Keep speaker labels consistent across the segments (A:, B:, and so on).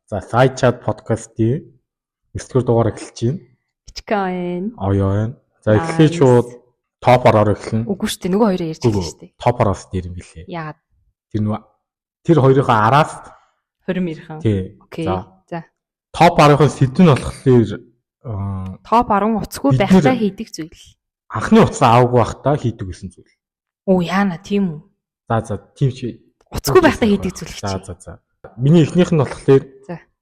A: За Сайчаад подкастын 9-р дугаар эхэлж байна.
B: Бичгэн.
A: Оёо. За эхлэе шууд топороор эхэлнэ.
B: Үгүй шүү дээ. Нөгөө хоёроо ярьж байгаа шүү дээ.
A: Топороос дээр юм билээ.
B: Яагаад?
A: Тэр хоёрын араас
B: 20 мэрхэн.
A: Тий.
B: Окей. За.
A: Топ 10-ын сэдв нь болохоор
B: топ 10 уцгүй байхдаа хийдэг зүйл.
A: Анхны уцаа аваагүй байхдаа хийдэг гэсэн зүйл.
B: Оо яана тийм үү?
A: За тийм чи
B: уцгүй байхдаа хийдэг зүйл гэж.
A: За. Миний эхнийх нь болохоор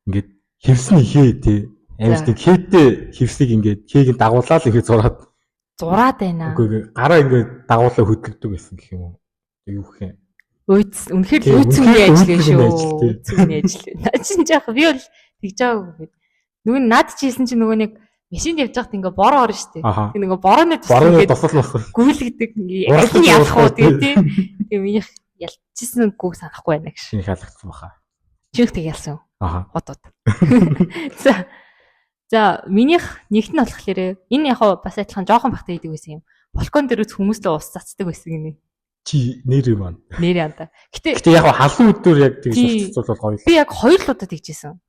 A: ингээд хевсэн ихээ тий. Амьд хээтэй хевсийг ингээд хээгийн дагуулаад ихээ зураад
B: байна.
A: Үгүй гараа ингээд дагуулаа хөдөлгдөг гэсэн гэх юм уу. Юу гэх юм.
B: Үнэхээр л үүцгний ажил шүү. Үүцгний ажил. Наа чинь яах би бол тэгж байгаагүй. Нөгөө над ч хийсэн чинь нөгөө нэг машинд явж байхад ингээ бороо орно шүү дээ. Тэг нөгөө борооны
A: туслах
B: гүйлгдэг ингээ ялах уу тий. Тэг минийх ялчихсан гүг санахгүй байна гэж.
A: Шинэ халагдсан баха.
B: Чих тэг ялсан. Хотод. За минийх нэгт нь болохоор энэ яг бас адилхан жоохон бахтай идэг байсан юм. Балкон дээр хүмүүстэй ус цацдаг байсан гинэ.
A: Чи нэрээ маань.
B: Нэрээ анда.
A: Гэтэ яг халуун өдөр яг тэгж цуцуулбал гоё.
B: Би яг хоёр л удаа тэгжсэн.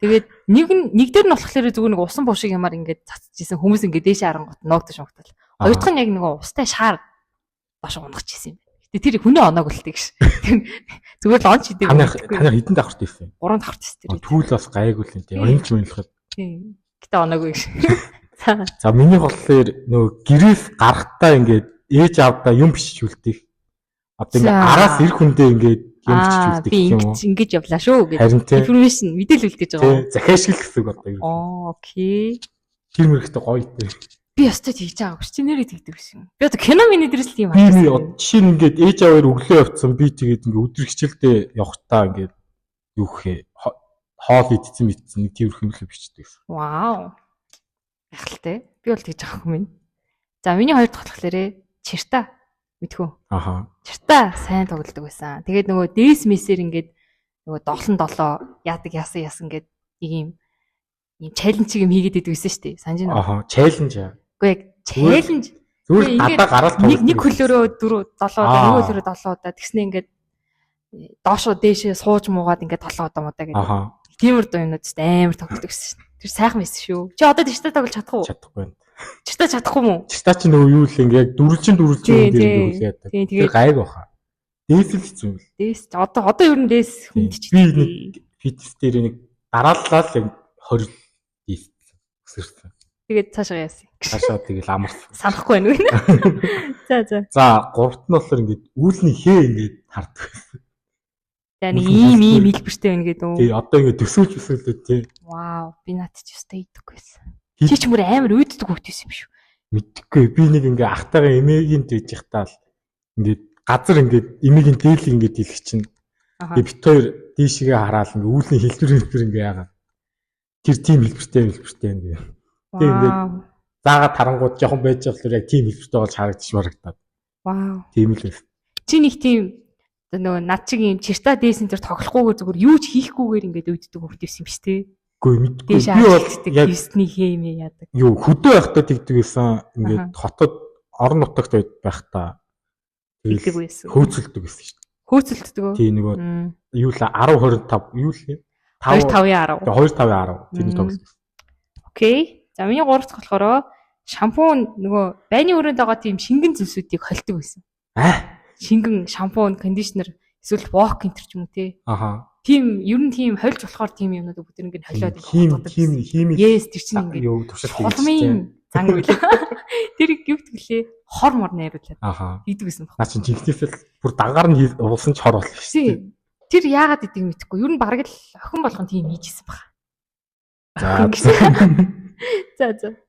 B: Тэгээд нэг дээр нь болохоор зүгээр нэг усан буушиг юмар ингээд цацчихсэн. Хүмүүс ингээд дээшээ харангуут ноогдож шогтол. Хоёр дахь нь яг нэг устай шаар баш унгаж ирсэн юм. Гэтэ тэр хүний оноог үлдээ гэж. Зүгээр л онч идэг.
A: Танай хэдэн давхарт ирсэн?
B: 3 давхарт ирсэн.
A: Түүл бас гайгүй л энэ. Оюун мөнлөхөд.
B: Тийм. Гэтэ оноогүй гэж.
A: За миний болохоор нөгөө гэрээс гарахтаа ингээд ээж аавдаа юм бичиж үлдээх. Одоо ингээд араас эр хүндээ ингээд юм бичиж үлдээх юм уу?
B: Би ингэж явлаа шүү гэдэг. Информашн мэдээлэл үлдээж байгаа.
A: Тийм. Захиашгил гэсэн үг одоо юу.
B: Окей.
A: Тэр мөрөختө гоё дээ.
B: Би өстой тэгж байгаагүй чи нэрээ тэгдэг байсан. Би одоо кино миний дээрс л юм
A: аа. Би жишээ нь ингээд ээж аваар өглөө явцсан би тэгээд ингээд өдөр хичээлдээ явахтаа ингээд юу гэхээ хоол идсэн мэдсэн нэг тиймэрхүү юм л бичдэг.
B: Вау. Гайхалтай. Би бол тэгж авахгүй минь. За миний хоёр дахь болохоор чирта мэдхүү. Чирта сайн тоглодог байсан. Тэгээд нөгөө дээс мессээр ингээд нөгөө доглон долоо яадаг яасан ингээд ийм чаленж юм хийгээд идэв байсан шүү дээ. Санаж байна.
A: Чаленж.
B: Үгүй яг чаленж.
A: Зүгээр гадаа гараад
B: нэг хөлөөрөө 4 7 удаа нэг хөлөөрөө 7 удаа тэгснэ ингээд доошоо дээшээ сууж муугаад ингээд 7 удаа мудаа гэдэг. Тиймэр дуу юмнууд ч амар тоглодог гэсэн. Тэр сайхан байсан шүү. Чи одоо чирта тоглож чадах уу?
A: Чадахгүй байна.
B: Чирта чадахгүй мүү?
A: Чирта чи нөгөө юу л ингээд дөрвөлжин дээр яадаг. Тэр гайг баха. Дээс л хэцүү юм.
B: Дээс одоо ер нь дээс хүндч.
A: Би нэг фитнес дээр нэг дарааллаа л 20 дээс өсөрсөн.
B: Тэгээд цаашаа яасан.
A: Цаашаа тэгэл амарсан.
B: Санахгүй байна уу? За.
A: За, гуравт нь болохоор ингээд үүлний хээ ингээд хардаг байсан.
B: За нэг ийм хэлбэртэй байна гэдэг үү?
A: Тий, одоо ингээд төсөөлөө тий.
B: Вау, би наад чи өстэй идэггүй байсан. Чи ч мөр амар үйддэг хөвгтэйсэн юм шүү.
A: Мэдхгүй. Би нэг ингээд ахтайгаа эмээгийн дэж ихтаа л ингээд газар ингээд эмээгийн дээлийг ингээд хэлэх чинь. Тэгээ бит хоёр дийшгээ хараад ингээд үүлний хэлбэр ингээд яагаад. Тэр тийм хэлбэртэй ингээд. Тэгээ ингээд заагаад тарангууд жоохон байж байгаа л яг тийм хэлбэртэй болж харагдчих барагдаад.
B: Вау.
A: Тийм л байсан.
B: Чи нэг тийм нөгөө над чиг юм чирта дээсэн тэр тоглохгүйгээр зүгээр юу ч хийхгүйгээр ингээд үйддэг хөвгтэйсэн юм биш үү? Үгүй
A: мэдгүй. Би бол
B: яг хисний хэмээ яадаг.
A: Юу хөдөө байхдаа тэгдэг байсан. Ингээд хотод орон нутагт байхдаа
B: тэгдэг байсан.
A: Хөөцөлдөг байсан шүү дээ.
B: Хөөцөлддөг үү?
A: Тийм нөгөө юу л 10 25 юу л
B: 5-5-10.
A: 2-5-10 тийм тоглосон.
B: Окей. За миний 3 дахь болохоор шампунь нөгөө байны өрөөнд байгаа тийм шингэн зүйлсүүдийг холдог байсан. Шингэн шампунь, кондишнер, эсвэл вок энтер ч юм уу те. Тийм ер нь тийм хольж болохоор тийм юмнууд бүгд ингэ холиод
A: байдаг. Хим.
B: Yes, тэр чинь ингэ.
A: Юу туршилт
B: хийсэн. Занг үл. Тэр гівт гэлээ хор мор найруулаад. Хийдэг гэсэн баг.
A: Наа чинь жинхнээсээ бүр дангаар нь уулсан ч хор болно шүү дээ.
B: Тэр яагаад идэг мэдэхгүй. Ер нь бараг л охин болгон тийм хийжсэн баг.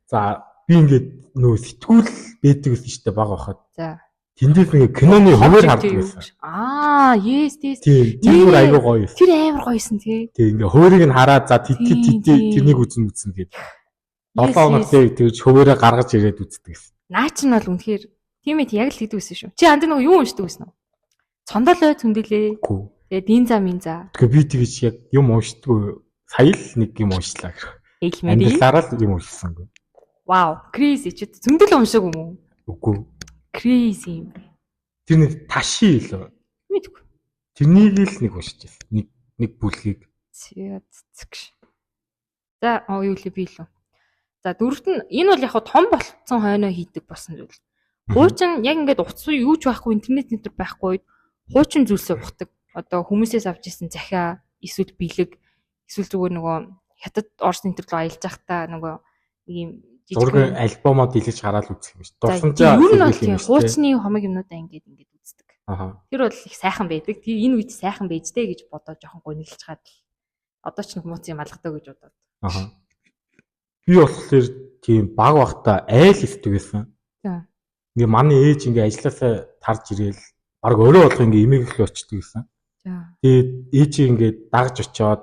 B: За.
A: Би ингээд нөө сэтгүүл бэдэг гэсэн шүү дээ баг байхад.
B: За.
A: Тэндээс нэг киноны хуваар хардаг байсан.
B: Yes.
A: Тэр айгүй гоё байсан.
B: Тэр амар гоёсэн тий.
A: Тэг ингээ хуурийг нь хараад за тэрнийг үзэн гээд 7 хоног тэгж хуваараа гаргаж ирээд үздэг гэсэн.
B: Наа чинь бол үнэхээр тийм ээ яг л хийдэг байсан шүү. Чи анд нэг юу уншдаг байсан уу? Цондолоо цөндөлөө. Тэгээ динза минза.
A: Тэгээ би тэгэж яг юм уншдаггүй. Сая л нэг юм уншлаа гэх. Англиараа л юм уншсангүй.
B: Вау, crazy чи цөндөлөө уншаагүй юм уу?
A: Үгүй.
B: Crazy юм.
A: Тэр нэг таши л.
B: Мэдгүй.
A: Тэрнийг л нэг уншиж байсан. Нэг бүлгийг.
B: Цэцгш. За юу лээ би илүү. За дөрөвт нь энэ бол яг том болцсон хойноо хийдэг болсон зүйл. Хуучин яг ингээд утас юу ч байхгүй интернет байхгүй үед хуучин зүйлсээ ухдаг. Одоо хүмүүсээс авч ирсэн захиа, эсвэл бэлэг, эсвэл зүгээр нөгөө хятад Орос энэ төр рүү аялж байхдаа нөгөө ийм
A: зургийн альбомод илж хараад үзэх юм шүү.
B: Дурсамжаа юу нь бол хуучны хомог юмнуудаа ингээд үздэг. Тэр бол их сайхан байдаг. Тэр энэ үед сайхан байж дээ гэж бодоод жоохон гонилж хаад л одоо ч нэг мууц юм алгадаа гэж бодоод.
A: Би болохоор тийм баг багта айл ихдэг байсан. Ингээ манай ээж ингээ ажилласаа тарж ирээл баг өөрөө болох ингээ эмээглөө очдөг гэсэн. Тэгээд ээж ингээ дагж очоод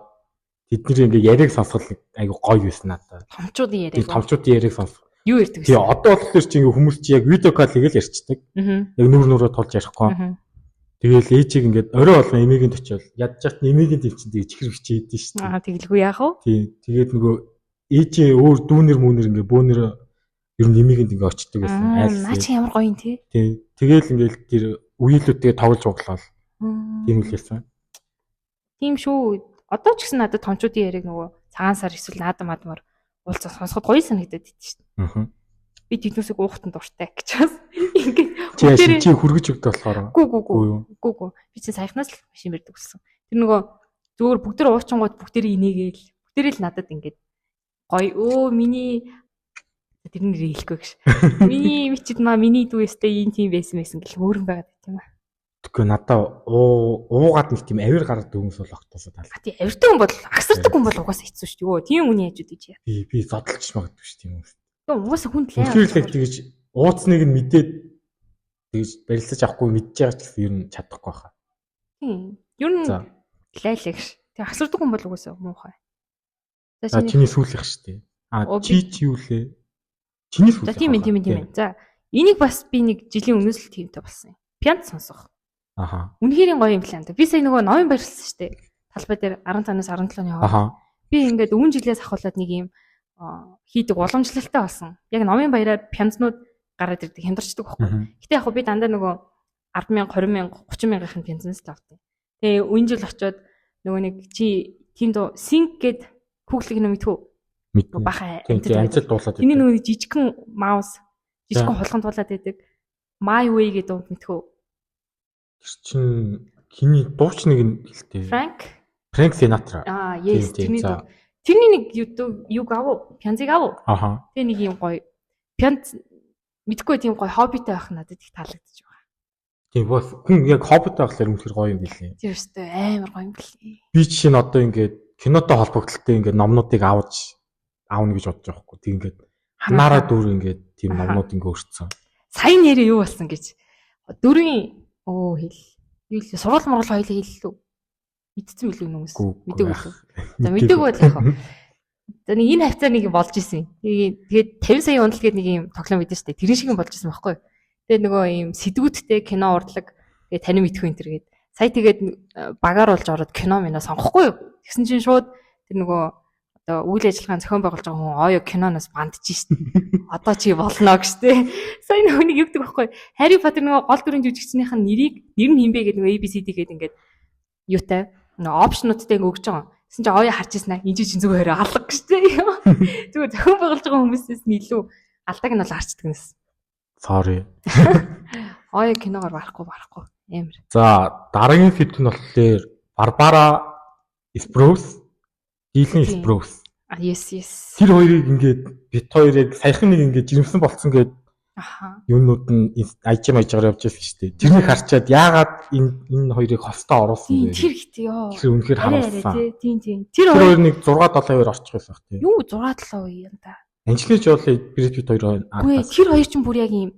A: тэдний ингээ яриаг сонсгол айгу гоё байсан надад.
B: Томчуудын яриаг.
A: Томчуудын яриаг сонсох.
B: Юу ярьдаг вэ?
A: Тэгээ одоо болохоор чи ингээ хүмүүс чи яг видео кол хийгээл ярьцдаг. Яг нүрөө тулж ярихгүй. Тэгээл ээжийг ингээ орой болгон эмээгийн очиод ядчаат эмээгийн төвчөнд тэгээ чихэр хичээдэж шүү дээ.
B: Тэгэлгүй яах вэ?
A: Тийм. Тэгээд нөгөө ээжээ өөр дүүнэр mūнэр ингээ бөөнөр ер нь эмээгэнд ингээ очдөг байсан.
B: Наа чи ямар гоё юм те.
A: Тийм. Тэгээл ингээл тэр үеилүүдээ тоглож углал. Тийм үл байсан.
B: Тийм шүү. Одоо ч гэсэн надад томчуудын яриаг нөгөө цагаан сар эсвэл наадам адмаар уулзах сонсоход гоё санагдаад идэв шүү дээ. Би тэднүүсийг уухтан дуртай гэж бас ингээд
A: чи хүргэж өгдөг болохоор.
B: Гүү. Би чинь саяхнаас л машин барьдаг болсон. Тэр нөгөө зөвөр бүгдээр уучингууд бүгдээр инээгээл бүгдээрээ л надад ингээд гоё миний тэр нэр хэлэхгүй гэж. Миний мичид миний дүүстэй энэ тийм байсан гэл хөөрөн байгаад тийм аа.
A: Тэгэхгүй надаа уугаад нэг тийм авир гараад хүмүүс бол огтосоо таалаа.
B: Тийм авиртай хүн бол агсардаг хүн бол угаасаа хэцүү шүү дээ. Тийм үний хажууд гэж яа.
A: Би зодолч магадгүй шүү тийм үү.
B: Угаасаа хүн лээ.
A: Үнэхээр тэгэж ууцныг нь мэдээд тэгэж барилсаж авахгүй мэдж байгаа ч гэсэн ер нь чадахгүй хаа.
B: Тийм. Ер нь лайлагш. Тэг агсардаг хүн бол угаасаа муухай.
A: За чиний сүүлийнх шүү дээ. Чи юу лээ? Чиний сүүлийнх.
B: За тийм ээ. За энийг бас би нэг жилийн өмнөөс л тиймтэй болсон юм. Пиант сонсох. Үнэхээр гоё юм лээ. Би сая нөгөө новын барьсан шүү дээ. Талбай дээр 15-аас 17-ны хооронд. Би ингээд өвөн жилээс ахуулаад нэг юм хийдэг уламжлалтай болсон. Яг номын баяраар пянзнууд гараад ирдэг, хямдарчдаг байхгүй. Гэтэ яг би дандаа нөгөө 10,000, 20,000, 30,000-ын пянзнаас л авдаг. Тэгээ үн жил очиод нөгөө нэг чи тиймд синк гэд хүүхлэг юм мэдхүү. Баха
A: амжилт дуулаад.
B: Тэний нөгөө жижигхэн маус, жижигхэн хулганд дуулаад байдаг. My Way гэдэг мэдхүү.
A: Тэр чин хиний дуучныг нь хэлтэй. Frank Sinatra.
B: Yes. Тэрний нэг юг авав, пянзыг авав. Тэгээ нэг юм гоё. Пянз мэдгүй тийм гоё хоббитай байх надад их таалагдчих байгаа.
A: Тийм бас хүн яг хоббитай байхлаар үнэхээр гоё юм билээ.
B: Тийм өстой амар гоё юм билээ.
A: Би чинь одоо ингээд кинотой холбогдлолтой ингээд номнуудыг аавна гэж бодож байгаа хгүй. Тэг ингээд ханаараа дүр ингээд тийм номнууд ингээд өрцсөн.
B: Сайн нэрээ юу болсон гэж. Дөрвийн хэл. Юу л сургууль мургал хоёул хэллээ. Мэдсэн билүү хүмүүс. Мэдээгүй билүү. За мэдээгүй бол яах вэ? За нэг энэ хавцаа нэг болж исэн. Тэгээд 50 сая унал гээд нэг юм тоглоом мэдэн штэ. Тэрэн шиг юм болж исэн байхгүй. Тэгээд нөгөө юм сэдвүүдтэй кино урдлаг тэгээд тань мэдхүү энэ төр гээд. Сая тэгээд багаар болж ороод кино минь сонгохгүй юу? Тэгсэн чинь шууд тэр нөгөө одоо үйл ажиллагааны зохион байгуулж байгаа хүн оё киноноос бандж штэ. Одоо чи болно гэжтэй. Сая нөгөө нэг югдөг байхгүй. Harry Potter нөгөө гол дүрийн жүжигчнийх нь нэр нь хинбэ гэдэг нөгөө ABCD гээд ингээд юутай нөгөө опшнуудтай ингээд өгч байгаа. Тэгсэн чи оё харж ирсэн аа. Энд чинь зүгээр алга гэжтэй. Зүгээр зохион байгуулж байгаа хүмүүсээс нь илүү алдааг нь бол харцдаг нэс.
A: Sorry.
B: Оё киногоор барахгүй амар.
A: За дараагийн фит нь болохоор Barbara Sprouse, Dylan Sprouse.
B: Yes.
A: Тэр хоёрыг ингээд бит хоёрыг саяхан нэг ингээд жирэмсэн болцсон гээд юунууд нь ажгаар явж байсан шүү дээ. Тэрнийг харчаад яагаад энэ хоёрыг хостоо оруулсан бэ?
B: Тэр ихтэй ёо.
A: Тэр үнэхээр харуулсан.
B: Тийм.
A: Тэр хоёр нэг 6-7-2 орчих байсан баг тийм.
B: Юу 6-7 юм да.
A: Анжелич Жоли, Брэд Питт хоёр
B: Үгүй тэр хоёр ч бүр яг юм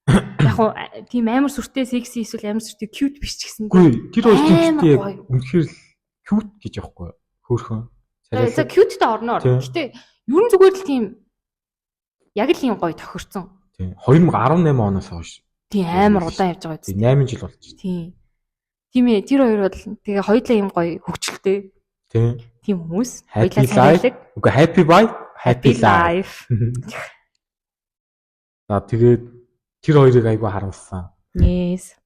B: яг хуу тийм амар сүртэй секси эсвэл амар сүртэй cute биш ч гэсэн.
A: Үгүй тэр хоёр ч яг үнэхээр л cute гэж яахгүй юу? Хөөхөн.
B: За cute-тэй орноор. Гэтэ ерөн зүгээр л тийм яг л юм гоё тохирцсон.
A: Тийм 2018 оноос хойш.
B: Тийм амар удаан явж байгаа үст.
A: 8 жил болж байна.
B: Тийм. Тийм ээ тэр хоёр бол тэгээ хоёулаа юм гоё хөвчлөлтэй. Тийм хүмүүс.
A: Хоёулаа сайрлаг. Үгүй happy life. За тэгээд тэр хоёрыг айгүй харуулсан.
B: Yes.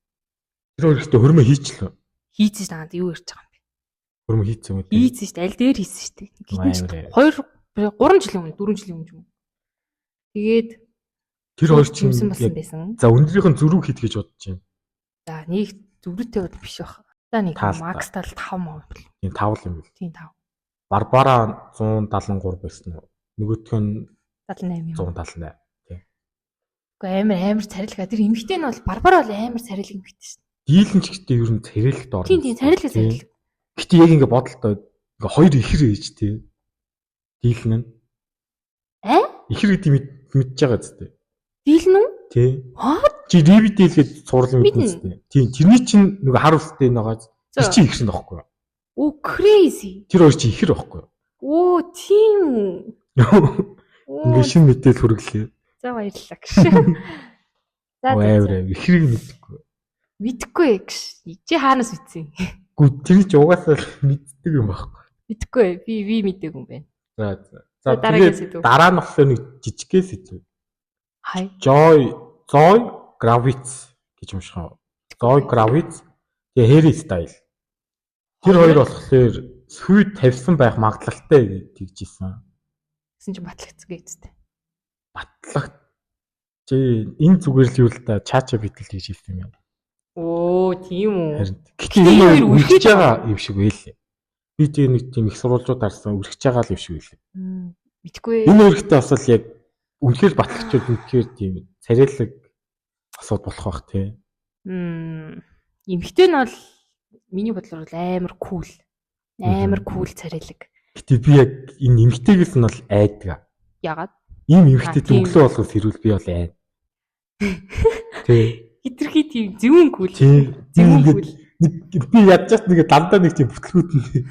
A: Тэр хоёр ихтэй хөрмө хийчлээ.
B: Хийчихсэн надад юу ярьж байгаа юм бэ?
A: Хөрмө хийцэн үү?
B: Хийцэн шүү дээ. Аль дээр хийсэн шүү дээ. Гэтэн 3 жилийн өмнө 4 жилийн өмнө юм. Тэгээд
A: тэр хоёр чинь
B: юмсан болсон байсан.
A: За өндрийнх нь зөрүүг хийх гэж бодож байна.
B: За нэг зөрүүтэй бол биш байх. За нэг макс тал 5 мөн бэл.
A: Тийм 5 юм бэл.
B: Тийм 5.
A: Барбара 173 байсан уу? Нөгөөх нь
B: 78 юм.
A: 178. Тийм.
B: Гэхдээ амар царилга. Тэр эмэгтэй нь бол Барбара бол амар царилга эмэгтэй шүү дээ.
A: Дийлэн ч гэхдээ ер нь царилгад орно.
B: Тийм царилга.
A: Гэхдээ яг ингээ бодолтой ингээ хоёр ихэр ээж тий. Дийлэн нь. Ихэр гэдэг мэдж байгаа зү.
B: Дийлэн үү?
A: Тий. Чи DVD гээд сурлал мэднэ зү. Тийм тэрний чинь нөгөө хар устэй байгаа. Тэр чи ихэр нөхгүй.
B: Оо crazy.
A: Тэр хоёр чи ихэр байхгүй.
B: Оо тийм үү.
A: Ингээ шин мэдээл хүргэлээ.
B: За баярлалаа гэж. За
A: ихрийг мэдхгүй.
B: Мэдхгүй гэж. Чи хаанаас мэдсэн?
A: Гү тэр чи угаасаа мэддэг юм байхгүй.
B: Мэдхгүй. Би мэддэг юм байна.
A: За тэгээд дараа нь болохоор нэг жижигээс хэлв.
B: Хай.
A: Joy Gravitz гэж уншихаа. Joy Gravitz тэгээ Harry Styles. Тэр хоёр болохоор sweet тавьсан байх магадлалтай гэж хэлжсэн.
B: Гэсэн чинь батлагдсан гэжтэй.
A: Батлагт чи энэ зүгээр л юу л да чаача битэл гэж хэлсэн юм.
B: Оо тийм үү.
A: Гэхдээ энэ хоёр үргэлж байгаа юм шиг байлээ. Би тийм нэг тийм их сурвалжууд харсан үргэлж байгаа л юм шиг байлээ.
B: Мэдгүй.
A: Энэ өргөтэй бас л яг үнэхээр батлагчуд үнэхээр тийм царайлаг асууд болох бах тий.
B: Эмхтэй нь бол миний бодлоор амар кул. Амар кул царайлаг.
A: Гэтэ би яг энэ эмхтэйгээс нь бол айдаг.
B: Ягаад?
A: Ийм эмхтэй өглөө болгоос хэрүүл би бол айн. Тий.
B: Хитрхи тийм зөвүүн кул.
A: Зөвүүн кул. Би ядчих нэг дандаа нэг тийм бүтлгүүд нь.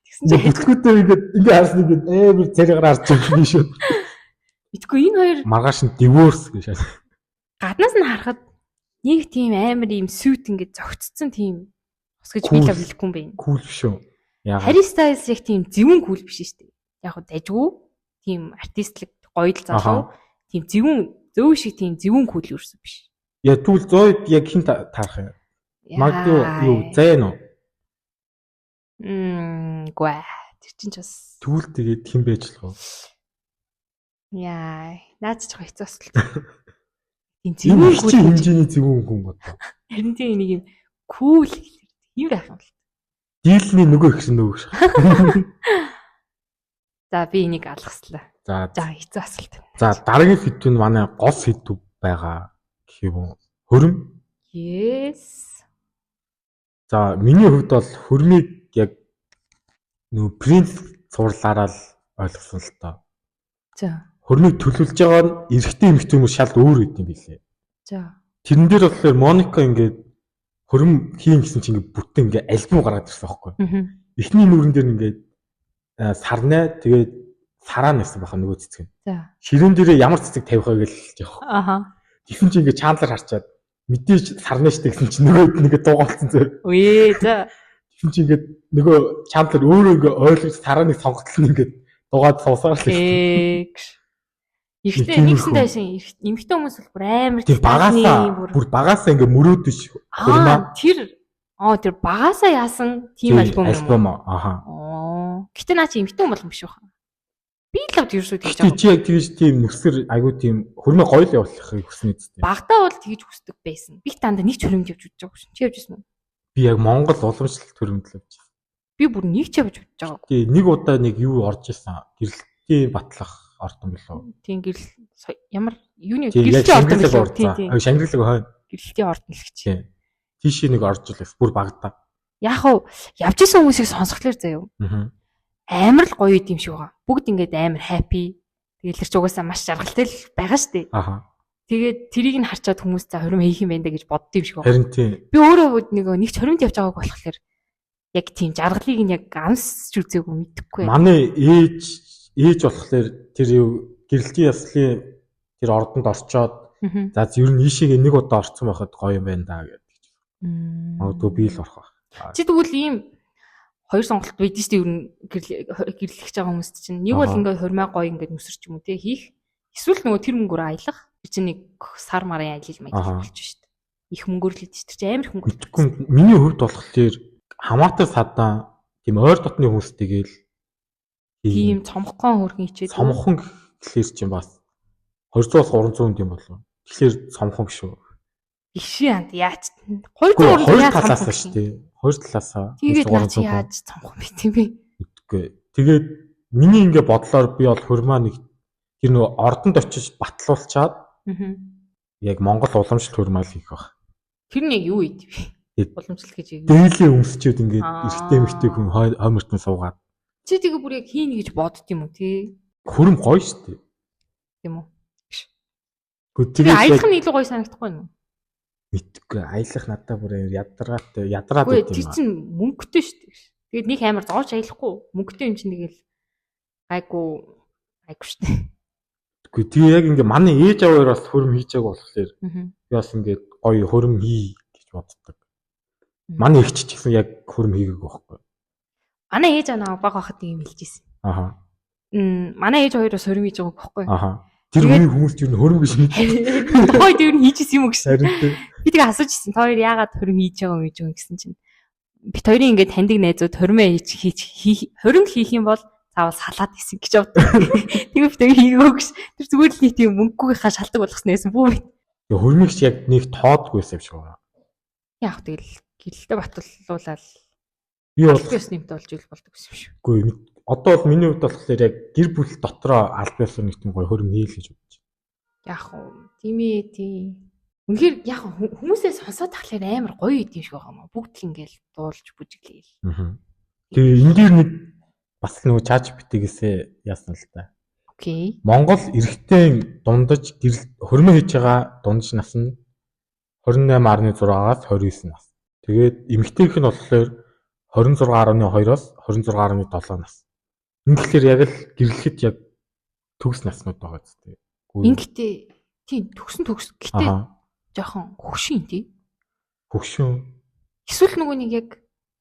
A: Тэгсэн чинь бүтлгүүдээ ингээ харсан ингээ амар царайгаар харж байгаа юм шүү.
B: Мэдгүй энэ хоёр
A: маргааш нь divorce гэж шээ.
B: Гаднаас нь харахад нэг тийм амар ийм сүйт ингээ зөгцсөн тийм ус гэж би л хэлэхгүй юм байна.
A: Кул шүү.
B: Яагаад? Harry Styles яг тийм зөвүүн кул биш шүү дээ. Яг хөө дажгүй тийм артистлик гоё л залуу. Тийм зөвүүн шиг тийм зөвүүн кул юусэн биш.
A: Я түл зойд яг хин таарах юм. Магадгүй юу зайн уу?
B: Гүэ. Тэр чинь ч бас
A: түл тэгээд хэн байж болох вэ?
B: Яа, наач ч хэцүү асуулт. Тийм зөвүүн кул
A: хэмжээний зөвүүн хүн бодлоо.
B: Харин тийм нэг юм кул юм байх юм бол.
A: Дийлний нөгөө их нөгөө шиг.
B: За би энийг алгаслаа.
A: За
B: хэцүү асуулт.
A: За дараагийн фидүн манай гол фидү байгаа гэх юм. Хөрм.
B: Yes.
A: За миний хувьд бол хөрмийг яг нөгөө принц цуурлаараа л ойлгосон л тоо.
B: За.
A: Хөрмийг төлөвлөж байгаа нь эрэгтэй эмэгтэй хүмүүс шал өөр үт юм билээ.
B: За.
A: Тэрэн дээр болохоор Моника ингээд хөрм хийн гэсэн чинь ингээд бүтэн ингээд альбом гаргаад ирсэн байхгүй. Эхний нүрэн дээр ингээд сарнаа тэгээд сараа нэсэн баха нөгөө цэцэг нь.
B: За.
A: Ширээн дээр ямар цэцэг тавих вэ гэж хэлж
B: байгаа.
A: Тэгсэн чинь ингээд чандлаар харчаад мэдээж сарнаа штэ гэсэн чинь нөгөөд нэгэ дуугаалцсан зөө.
B: Үе за.
A: Тэгсэн чинь ингээд нөгөө чандлаар өөрөө ингээд ойлгож сарааны сонголтол нь ингээд дугаад суусаар л. Ихтэй
B: нэгсэн дайсан эмхтэй хүмүүс бол бүр амар
A: тийм багасаа ингээ мөрөөдөж хөрмөө.
B: Тэр багасаа яасан тийм альбом
A: юм.
B: Гэтэ наа чи эмхтэй хүн болгон биш баха. Би л авд ерөөсөө тэгж
A: байгаа. Чи яг тэгж тийм нүсэр айгуу тийм хөрмөө гоё л явуулахыг хүснэ зү.
B: Багтаа бол тэгж хүсдэг байсан. Би дандаа нэг ч хөрөмж явж үзэж байгаа шин. Чи явж ирсэн үү?
A: Би яг Монгол уламжлалт хөрөмд л явж ирсэн.
B: Би бүр нэг ч явж үзэж байгаа.
A: Тийм нэг удаа нэг юу орж исэн. Гэрэлтийн батлах ордон билүү?
B: Тийм гэрэл ямар юуны гэрэлтийн ордон билүү? Тийм.
A: Шангарлаг хойно.
B: Гэрэлтийн ордон л гэж.
A: Тийм. Тийшээ нэг орж илээс бүр багтаа.
B: Яг уу явж исэн хүмүүсийг сонсхолоор заяа. Амар л гоё юм шиг байгаа. Бүгд ингээд амар happy. Тэгэл тэр ч угаасаа маш жаргалтай л байгаа штэ. Тэгээд тэрийг нь харчаад хүмүүс за хөрөм хийх юм байна да гэж бодд юм шиг байна.
A: Харин тийм.
B: Би өөрөө нэг ч хөрөмд явж байгааг болохоор яг тийм жаргалыг нь яг амсч үзээгүй мэдэхгүй.
A: Манай ээж болохоор тэр гэрэлтийн яслын тэр ордонд орчоод за ер нь ийшээ нэг удаа орцсон байхад гоё юм байна да гэдэг. Магадгүй би л орох байх.
B: Чи тэгвэл ийм хоёр сонголт байдэн шүү дээ ер нь гэрлэх байгаа хүмүүст чинь нэг бол ингээд хурмаа гоё ингээд нүсэрч юм уу те хийх эсвэл нөгөө тэр мөнгөөр аялах чи нэг сар марын аялал маягтай болчих шүү дээ их мөнгөөр л идэж чи амар их мөнгө.
A: Миний хувьд болохоор хамаатай садан тийм ойр дотны хүмүүс тэгэл
B: тийм цомхон хөргөн хичээд.
A: Цомхон гэхлээр чинь бас 200-аас 300 юм болов. Тэгэхээр цомхон биш үү?
B: Биш яанд яач 200
A: 2 талаасаа шүү дээ. 2 талаасаа.
B: Тэгээд яаж цомхон бит юм бэ?
A: Үгүй. Тэгээд миний ингээ бодлоор би бол хурмаа нэг тэр нөө ордонд очиж батлуулчаад яг Монгол уламжлалт хурмаа л хийх баг.
B: Тэр нь яг юу ийд вэ? Уламжлалт гэж яг.
A: Дээлийн өмсчүүд ингээ эртээ мэртээ хүн хоймортон суугаад.
B: Чи тэгээ бүр яг хийнэ гэж бодд юм уу тий?
A: Хөрм гоё шүү дээ.
B: Тийм үү?
A: Тэгээ
B: аялах нь илүү гоё санагдахгүй юу?
A: Мэдгүй аялах надад бүр ядраад байт юм.
B: Тэр чинь мөнгөтэй шүү дээ. Тэгээд нэг амар зовж аялахгүй. Мөнгөтэй юм чинь тэгэл гайгүй шүү дээ.
A: Үгүй тэгээ яг ингээ манай ээж аваар бас хөрм хийж байгааг болохоор би бас ингээ гоё хөрм хий гэж боддог. Манай эгч ч гэсэн яг хөрм хийгээг байхгүй.
B: Манай ээж аваа бага хахад юм хэлжсэн.
A: Аха.
B: Манай ээж хоёроос хөрм хийж байгааг байхгүй.
A: Аха. Тэр үеийн хүмүүс ч юу хөрм гэж хэлдэг.
B: Хой тэр нь хийжсэн юм уу гэсэн.
A: Харин тий.
B: Би тэгээ асуужсэн. Та хоёр яагаад хөрм хийж байгаа юм гэсэн чинь. Бит хоёрын ингээ таньдаг найзууд хөрмөө хөрм хийх юм бол цаавал салаад исэн гэж боддог. Тэгээ бит хийгээгүй гэж. Тэр зүгээр л нэг тийм мөнгөгийнхаа шалтгаан болгосон байсан бүү.
A: Тэгээ хөрмөгч яг нэг тоодгүйсэн юм шиг байна.
B: Яг тэгэл гэрэлтэй батлуулаад
A: би бол
B: албаас нэмт болж ил болдог гэсэн юм шүү.
A: Үгүй одоо бол миний хувьд болохоор яг гэр бүл дотроо албаас нэг тийм гоё хөрм хийл гэж бодож байна.
B: Яг уу тийм ээ тийм. Үнэхээр яг хүмүүсээ сонсоод тахлаар амар гоё идэв шиг байгаа юм. Бүгд л ингээл дуулж бүжиглээл.
A: Тэгээ энэ дээр нэг бас нөгөө чаач битгээсээ яасан л та.
B: Окей.
A: Монгол эрэгтэй дундаж хөрмөө хийж байгаа дундаж нас нь 28.6-аас 29 нас. Тэгээд эмэгтэйх нь болохоор 26.2-оос 26.7 нас. Ингэхлээр яг л гэрлэхэд яг төгс наснууд байгаа зү.
B: Ингэхдээ тийм төгс гэтээ жоохон хөгшин тий.
A: Хөгшин.
B: Эсвэл нөгөө нэг яг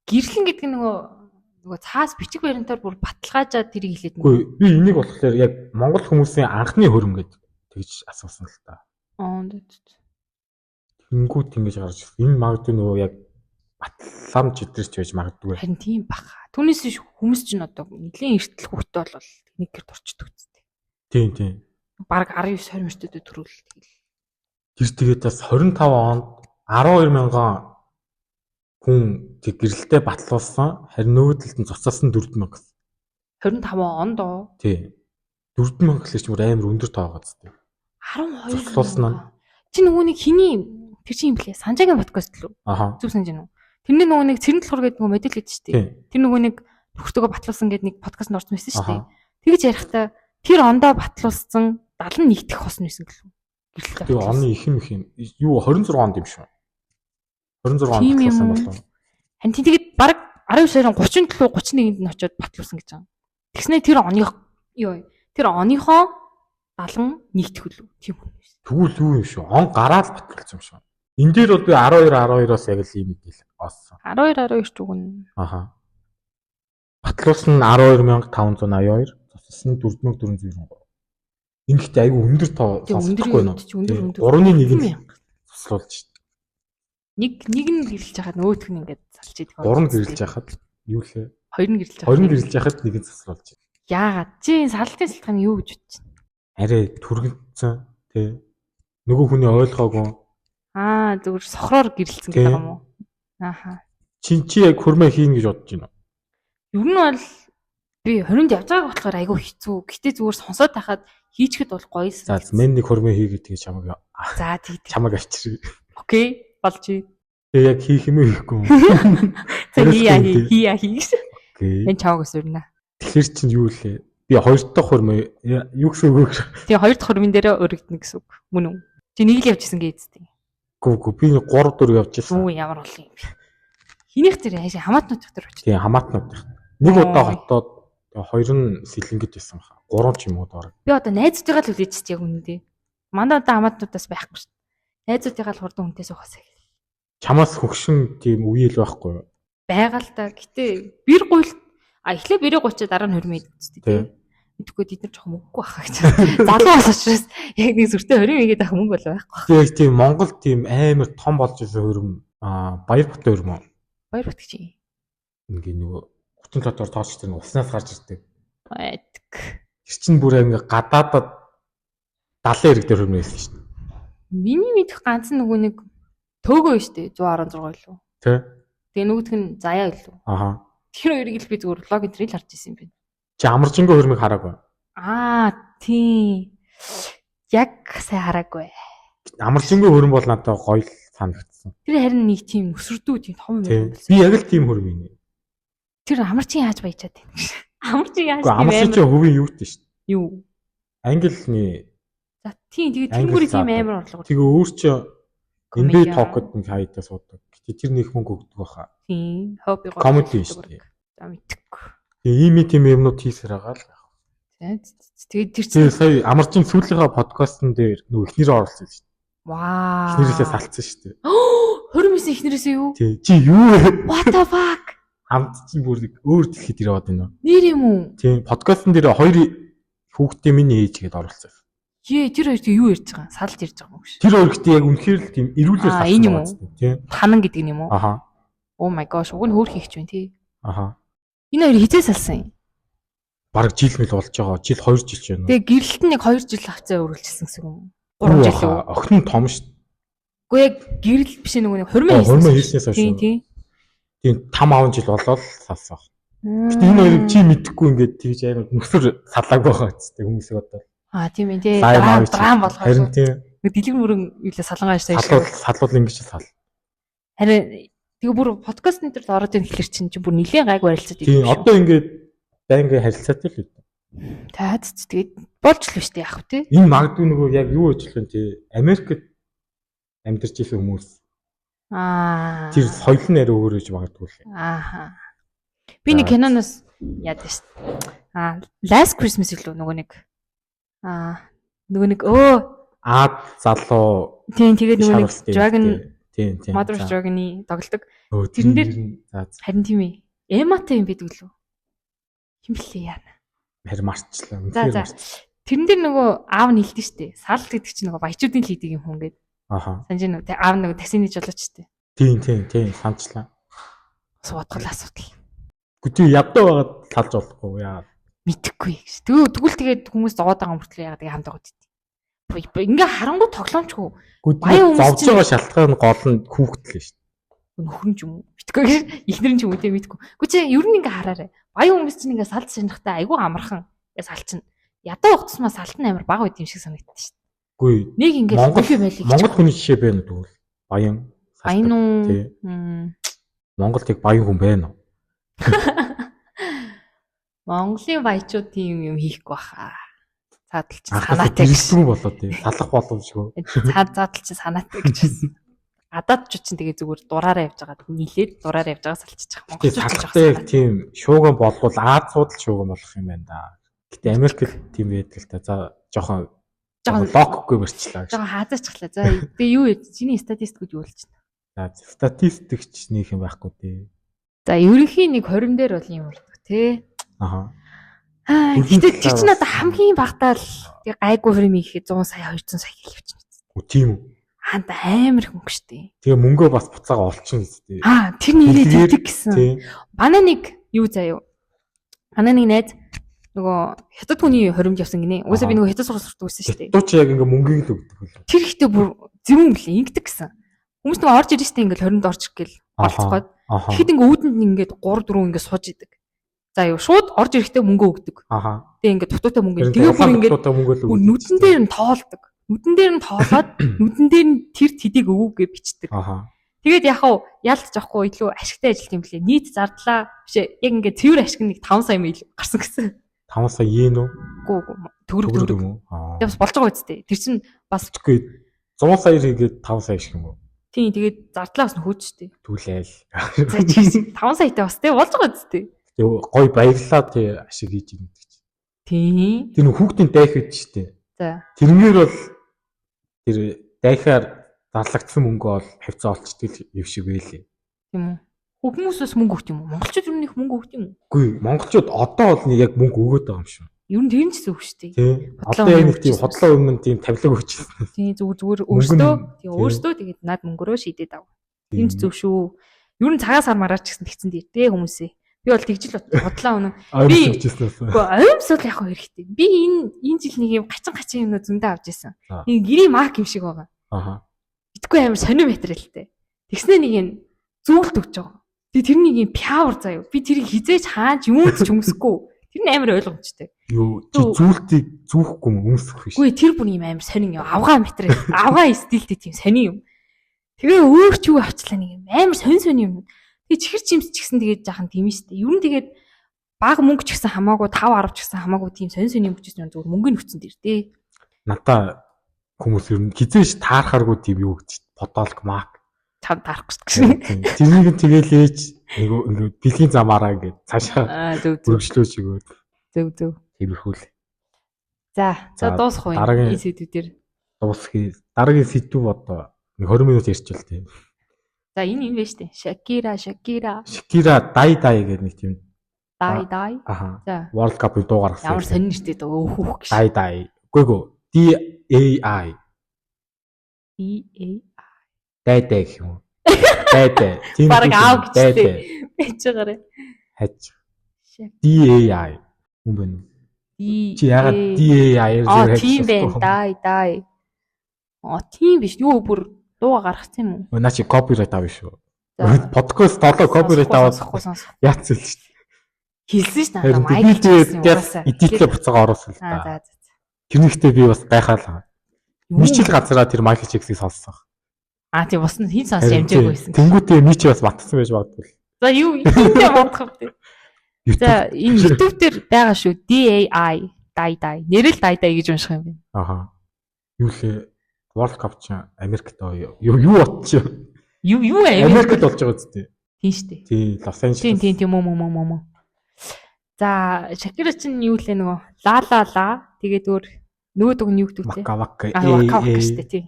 B: гэрлэн гэдэг нь нөгөө цаас бичиг баримтаар бүр баталгаажаад тэрийг хэлээд.
A: Үгүй би энийг болохоор яг монгол хүмүүсийн анхны хөрм гэж тэгж асуусан л та. Тэнгүүд ингэж гарч энэ магадгүй нөгөө яг батламж идэрч байж магадгүй.
B: Харин тийм баха. Түүнээс хүмүүс ч н одоо нэлийн эртэл хүүхдтэй бол нэг гэр дурчдаг үстэй.
A: Тийм.
B: Бараг 19-20 мөртөд төрүүл тэгэл.
A: Тэр тэгээд бас 25 онд 12 мянган хүн тэг гэрэлтэй батлуулсан. Харин нөгөө талд нь цуцаасан 4 мянга.
B: 25 онд оо.
A: Тийм. 4 мянга гэхэлч мөр амар өндөр тоо байгаа зү.
B: 12
A: цуцлуулсан нь.
B: Чи нөгөө нэг хиний тэр чинь юм блэ? Санжаагийн подкаст лөө. Зүг санаж байна уу? Тэрний нөгөө нэг цэрэн болохоор гэдэг нөгөө мэдээлэл гэдэг шүү дээ. Тэр нөгөө нэг төгтөгөө батлуулсан гэдэг нэг подкаст норч байсан шүү дээ. Тэгж ярихдаа тэр ондоо батлуулсан 71 дэх хос нь байсан гэлээ.
A: Тэгээ оны их юм. Юу 26 онд юм шүү. 26 онд батлуулсан болов.
B: Харин тэгээд баг 19-ын 37 31-нд нь очиод батлуулсан гэж байгаа. Тэгснэ тэр оныхоо 71 дэх үлээ. Тийм хүн байсан.
A: Тэгвэл юу юм шүү. Он гараад батлуулсан юм шүү. Энд дээр бол би 12-12-оос яг л ийм мэдээлэл олсон.
B: 12-12 ч үгэн.
A: Батлуулсан 12582, цуцсан 4493. Энэ ихтэй айгүй өндөр тоо сонсохгүй нөө. 3-1 цуцлуулж шít.
B: Нэг нь гэрэлж яхад нөгөөх нь ингээд залж идэг.
A: 3 нь гэрэлж яхад юу лээ?
B: 2 нь гэрэлж яхад.
A: 2 нь гэрэлж яхад нэг нь цуцлуулж.
B: Яагаад? Чи салтын салтгааны юу гэж бодож байна?
A: Арай түргэнцэн тий. Нөгөө хүний ойлгоогүй.
B: Зүгээр сохроор гэрэлцэн гэдэг юм уу?
A: Чи яг хөрмөө хийн гэж бодож байна.
B: Ер нь бол би 20-нд явж байгааг болохоор айгүй хэцүү. Гэтэ зүгээр сонсоод тахад хийчихэд бол гоёсэн.
A: За мен нэг хөрмөө хийгээд тэгээ чамаг.
B: За тийм.
A: Чамаг авчиръя.
B: Окей, болж ий.
A: Тэгээ яг хийх юм хийхгүй юм.
B: Хий гэсэн.
A: Окей.
B: Мен чамаг өсөрнө.
A: Тэгэхээр чинь юу лээ? Би хоёр дахь хөрмөө юу гэсэн үг вэ?
B: Тэгээ хоёр дахь хөрмөн дээрээ өргөднө гэсэн үг. Мөн үү? Чи нэг л явжсэн гээдтэй.
A: Гүг би 3-4 явжсэн.
B: Үу ямар олон юм бэ? Хинийх зэрэг хаашаа хамаатнууд дотор очив.
A: Тийм хамаатнууд. Нэг удаа хотоод хоёр нь сэлэнгэд байсан баха. 3 ч юм уу доор.
B: Би одоо найзуудтайгаа л үлээчихсэн яг үнэндээ. Мандаа одоо хамаатнуудаас байхгүй шүү дээ. Найзуудтайгаа л хурдан хүнтэй сухасаа.
A: Чамаас хөгшин тийм үеэл байхгүй юу?
B: Байгаал та. Гэтэ бэр гуйл эхлээ бэрээ гуйчаа дараа нь хөрмөө идчихсэн тийм. Мэдхгүй бид нар жоохон мөнгөгүй байхаа гэж. Залуу бас учраас яг нэг зүртээ 20 мэгээд авах мөнгө бол байхгүй.
A: Яг тийм Монгол тийм амар том болж ирсэн хөрм Баяр Бат хөрм үү?
B: Баяр Бат гэж юм.
A: Ингээ нөгөө Хотын дотор тоочтой уснаас гарч ирдэг.
B: Байдаг.
A: Тэр чинь бүр ингээ гадаадад 70 эрэг дээр хөрмөөсөн шүү дээ.
B: Миний мэдэх ганц нөгөө нэг төөгөө шүү дээ 116 илүү.
A: Тэ.
B: Тэгээ нөгөөх нь заяа илүү.
A: Аха.
B: Тэр хоёрыг л би зүгээр лог энтрийг харж ирсэн юм байна.
A: Чи амаржингийн хөрмийг хараагүй.
B: Тийм. Яг сайн хараагүй.
A: Амаржингийн хөрм бол надад гоё санагдсан.
B: Тэр харин нэг тийм өсөрдөө тийм том юм
A: байсан. Би яг л тийм хөрм юм.
B: Тэр амарчин яаж баяжаад байна. Амарчин яаж
A: тийм амарчин чи хөвийн юутэй шүү дээ.
B: Юу?
A: Англиний.
B: За тийм тэгээ тэр бүрийн тийм амар орлого.
A: Тэгээ өөр чи NBA Talk-д нэг хайдаа суудаг. Гэтэ тэр нэг мөнгө өгдөг баха.
B: Тийм. Хобби гоо.
A: Комеди шүү дээ.
B: За мэдхгүй.
A: Тэгээ ийм юмнууд хийсээр байгаа л.
B: Тэгээд тэр чинь
A: сая амарчин сүүлийнхаа подкастн дээр нөгөө ихнэрээ оролцсон шүү дээ.
B: Вау.
A: Ихнэрээсээ салцсан шүү дээ.
B: Хөрмөсөн ихнэрээсээ юу?
A: Тий. Чи юу вэ?
B: What the fuck?
A: Хамт чинь бүр өөр дэлхийд ирээд байна.
B: Нэр юм уу?
A: Тийм. Подкастн дээр хоёр хүүхдээ миний ээж гээд оролцсон.
B: Тэр хоёр юу ярьж байгаа? Салж ярьж байгаа юм уу?
A: Тэр хоёр гэдэг яг үнэхээр л тийм эрүүлэр
B: салсан.
A: Тийм.
B: Танан гэдэг юм уу?
A: Аха.
B: Oh my gosh, уг нь хөөх хийх ч байна тий.
A: Аха.
B: Энэ хоёр хизээ салсан юм?
A: Бараг жил мэл болж байгаа. Жил 2 жил ч байна.
B: Тэгээ гэрэлт нь 2 жил хавцаа өрүүлчихсэн гэсэн юм. 3 жил үү?
A: Охин том шүү.
B: Гэхдээ яг гэрэл биш нөгөө нэг хурмаа хийсэн.
A: Хурмаа хийснээс хойш. Тийм. Тийм 5 жил болоод салсан. Гэтэ энэ хоёрыг чи мэдэхгүй ингээд тэгж амар нөхөр салааг байгаа гэжтэй хүмүүсийг одоо.
B: Тийм ээ тий. Драм болгоо.
A: Харин тийм.
B: Дэлгэр мөрөн юулаа салангаж тааш.
A: Салуул ингэж сал.
B: Харин тэгээ бүр подкастн дээр ороод ирэх хэлэр чинь бүр нэлээд гайг барилцаад
A: идэв. Тийм одоо ингээд байнга харилцаатай л үү.
B: Тэгээд болж л биш тий яах вэ тий.
A: Энэ магадгүй нөгөө яг юу гэж хэлэх вэ тий. Америкт амьдарч исэн хүмүүс. Тэр соёл нь арай өөр гэж магадгүй л.
B: Ааха. Би нэг киноноос яадаг шүү дээ. Last Christmas илүү нөгөө нэг
A: залуу.
B: Тийм тэгээд нөгөө нэг Dragon
A: тийм.
B: Mother of Dragon-ы тоглодог. Тэрэн дээр харин тийм ээ. Эматай юм байдаг лөө. Хин блэ яана.
A: Харин марцлаа.
B: За. Тэрэн дээр нөгөө аав нь хэлдэг шүү дээ. Сал гэдэг чинь нөгөө баячуудын л хийдэг юм хүн гэдэг.
A: Аха.
B: Санаж нөгөө аав нөгөө таксины жолооч шүү
A: дээ. Тийм. Санчлаа.
B: Суудгал асуудал.
A: Гүтээ ядуу байгаад салж болохгүй яа.
B: Мэдхгүй гэж. Тэгвэл тэгээд хүмүүс зовоод байгаа мөртлөө яагаад ингэ хамт байгаа гэдэг. Ингээ харангуй тоглоомчгүй.
A: Баян хүмүүс зовж байгаа шалтгаан гол нь хүүхдэл шүү дээ.
B: Нөхөр нь ч юм уу. Мэдхгүй гэж ихнэр нь ч юм уу те мэдгүй. Гэхдээ ер нь ингээ хараарай. Баян хүмүүс чинь ингээ салж шинахтай айгүй амархан ингээ салчин. Ядуу угтсмаа салтан амар бага байд юм шиг санагддаг шүү дээ.
A: Үгүй.
B: Нэг ингээ
A: Монгол хүний жишээ байна тэгвэл баян.
B: Баян уу?
A: Монголд яг баян хүн байна уу?
B: Монголын баячууд тийм юм хийхгүй баха. Цаадалч санаатай
A: гэсэн болоо тий. Салах боломжгүй.
B: Цаадалч санаатай гэж хэлсэн. Гадаадчууд чинь тэгээ зүгээр дураараа явж байгаа. Нийлээд дураараа явж байгаа салчихж байгаа.
A: Монголчууд салахтай тийм шууган болвол Азиуд л шууган болох юм байна да. Гэтэ Америкт тийм байдаг л та. За жоохон локгүй барьчлаа.
B: Жоохон хаазаачлаа. За тэгээ юу вэ? Чиний статистикүүд юу болж
A: байна? За статистикч нөх юм байхгүй тий.
B: За ерөнхийн нэг 20 дээр бол юм болдог тий.
A: Аха.
B: Гэтэ чи ч надад хамгийн багтаа л гайгүй хөрөм ихэд 100 сая 200 сая хэлвчихнэ.
A: Тийм үү?
B: Хаанда амар хөнгө штэ.
A: Тэгээ мөнгөө бас буцаага олчихно гэжтэй.
B: Тэр нэрээ тэгдэг гэсэн. Манай нэг юу заяа. Манай нэг найз нөгөө хятад хүний хоримд явсан гинэ. Угаасаа би нөгөө хятад сургуульд байсан штэ.
A: Хятад ч яг ингээ мөнгөийг л өгдөг.
B: Тэр ихтэй бүр зөвөн блэ ингэдэг гэсэн. Хүмүүс нөгөө орж ирж штэ ингээл хоримд орж гэл олцгоод. Тэгэхэд ингээ үүдэнд ингээд 3 4 ингээ сууж идэг. За юу шууд орж ирэхдээ мөнгө өгдөг. Тэгээ ингээд дутуутай мөнгө. Тэгээ бүр ингээд нүдэн дээр нь тоолдог. Нүдэн дээр нь тоолоод нүдэн дээр нь тэр тэдийг өгөөгээ бичдэг. Тэгээд яхав ялж авахгүй илүү ашигтай ажилт юм блэ. Нийт зардлаа биш яг ингээд цэвэр ашиг нэг 5 сая мэл гарсан гэсэн.
A: 5 сая йен үү?
B: Үгүй төгрөг юм уу? Тэгээс болж байгаа үстэй. Тэр чинь бас
A: 100 сая хийгээд 5 сая шиг юм уу?
B: Тийм тэгээд зардлаа бас нөхөөжтэй.
A: Түлээл.
B: За 5 саятай бас тий болж байгаа үстэй.
A: Гой баярлаа тий ашиг хийж юм гэдэг чинь.
B: Тийм.
A: Тэр хүүхдийн дайх гэж штэ.
B: За.
A: Тэрнэр бол тэр дайхаар зарлагдсан мөнгө бол хавцаа олчдөг юм шиг байлээ.
B: Тийм үү. Хүмүүсээс мөнгө өгт юм уу? Монголчууд юу нэг мөнгө өгт юм уу?
A: Үгүй, монголчууд одоо бол яг мөнгө өгөөд байгаа юм шүү.
B: Ер нь тэр нь ч зөв шүү дээ.
A: Тийм. Одоо яг нэг тийм хотлоо өмнө тийм тавилаг өгчихсэн.
B: Тийм зүгээр өөртөө тэгээд над мөнгөрөө шийдээд ав. Тийм ч зөв шүү. Ер нь цагаас сар мараач гэсэн тэгсэн дээ хүмүүсээ. Би Би бол тэгж л бодлоо өнөө.
A: Би
B: оюумсал яг хэрэгтэй. Би энэ жил нэг юм гачин юм зөндөө авч ирсэн. Нэг гэрийн мак юм шиг байгаа.
A: Аха.
B: Битгүй амар сонир материалтай. Тэгснэ нэг юм зүүлт өгч байгаа. Тэгээ тэр нэг юм пяавар заяа. Би тэрийг хизээж хааж юунд ч өмсөхгүй. Тэр нь амар ойлгомжтой.
A: Юу чи зүйлтийг зүүхгүй юм өмсөх биш.
B: Үгүй тэр бүр юм амар сонир юм. Авгаа материал. Авгаа стилтэй тийм сонир юм. Тэгээ өөр ч юу авчлаа нэг юм амар сонир юм. Тэгээ чихэр чимс ч гэсэн тэгээд жаахан тийм шүү дээ. Ер нь тэгээд бага мөнгө ч гэсэн хамаагүй 5-10 ч гэсэн хамаагүй тийм сонир юм бичсэн зүгээр мөнгөний хүчтэй дэр дээ.
A: Надаа хүмүүс ер нь хизээш таархааргүй тийм юу гэж подолк мак
B: чад таарахгүй гэсэн.
A: Тэрнийг тэгэл ээж нэг бэлгийн замаараа ингээд цаашаа өргөжлөөж өгөөд.
B: Зөв.
A: Тиймэрхүүл.
B: За дуусах уу энэ сэдвүүдээр.
A: Дуусхий. Дараагийн сэдв одоо 20 минут ярьчихвал тийм.
B: За энэ юм байна шүү дээ.
A: Shakira дай гэдэг нэг тийм.
B: Дай.
A: Аха.
B: За.
A: World Cup-ын дуу гаргасан.
B: Ямар сонир нэртэй дөө өөхөх гэж.
A: Дай. Үгүй DAI. Дай гэх юм уу? Дай. Тийм.
B: Бараг аав гэжтэй. Байж байгаарэ.
A: Хаж. DAI. Хүн байна. Чи ягаад DAI-аар
B: зүгээр тийм байна. Дай. Тийм биш. Юу бүр дуу гаргасан юм уу?
A: Наа чи копирайт авна шүү. Подкаст долоо копирайт аваад яац л шүү.
B: Хэлсэн шүү дээ. Майк
A: хийсэн. Эдитлээ буцаага оруулсан л та. Тэрнийхтэй би бас гайхаалаа. Мичил газараа тэр Майкл Джексийг сонссон.
B: Тийм бас хин сонсож амжаагүй байсан.
A: Тэнгүүтээ мичи бас батсан байж магадгүй.
B: За юу эндээ бодох вэ? За энэ YouTube дээр байгаа шүү. DAI дай. Нэрэл дай гэж унших юм байна.
A: Аха. Юу лээ World Cup ч Америкт юу бодчих.
B: Юу
A: Америкт болж байгаа үстэй.
B: Тийм шүү дээ.
A: Тийм Лос Анжелес.
B: Тийм мөн. За Shakira чинь юу лээ нөгөө ла тэгээд өөр нөгөөдөг нь юу гэдэг вэ?
A: Вака
B: шүү дээ тийм.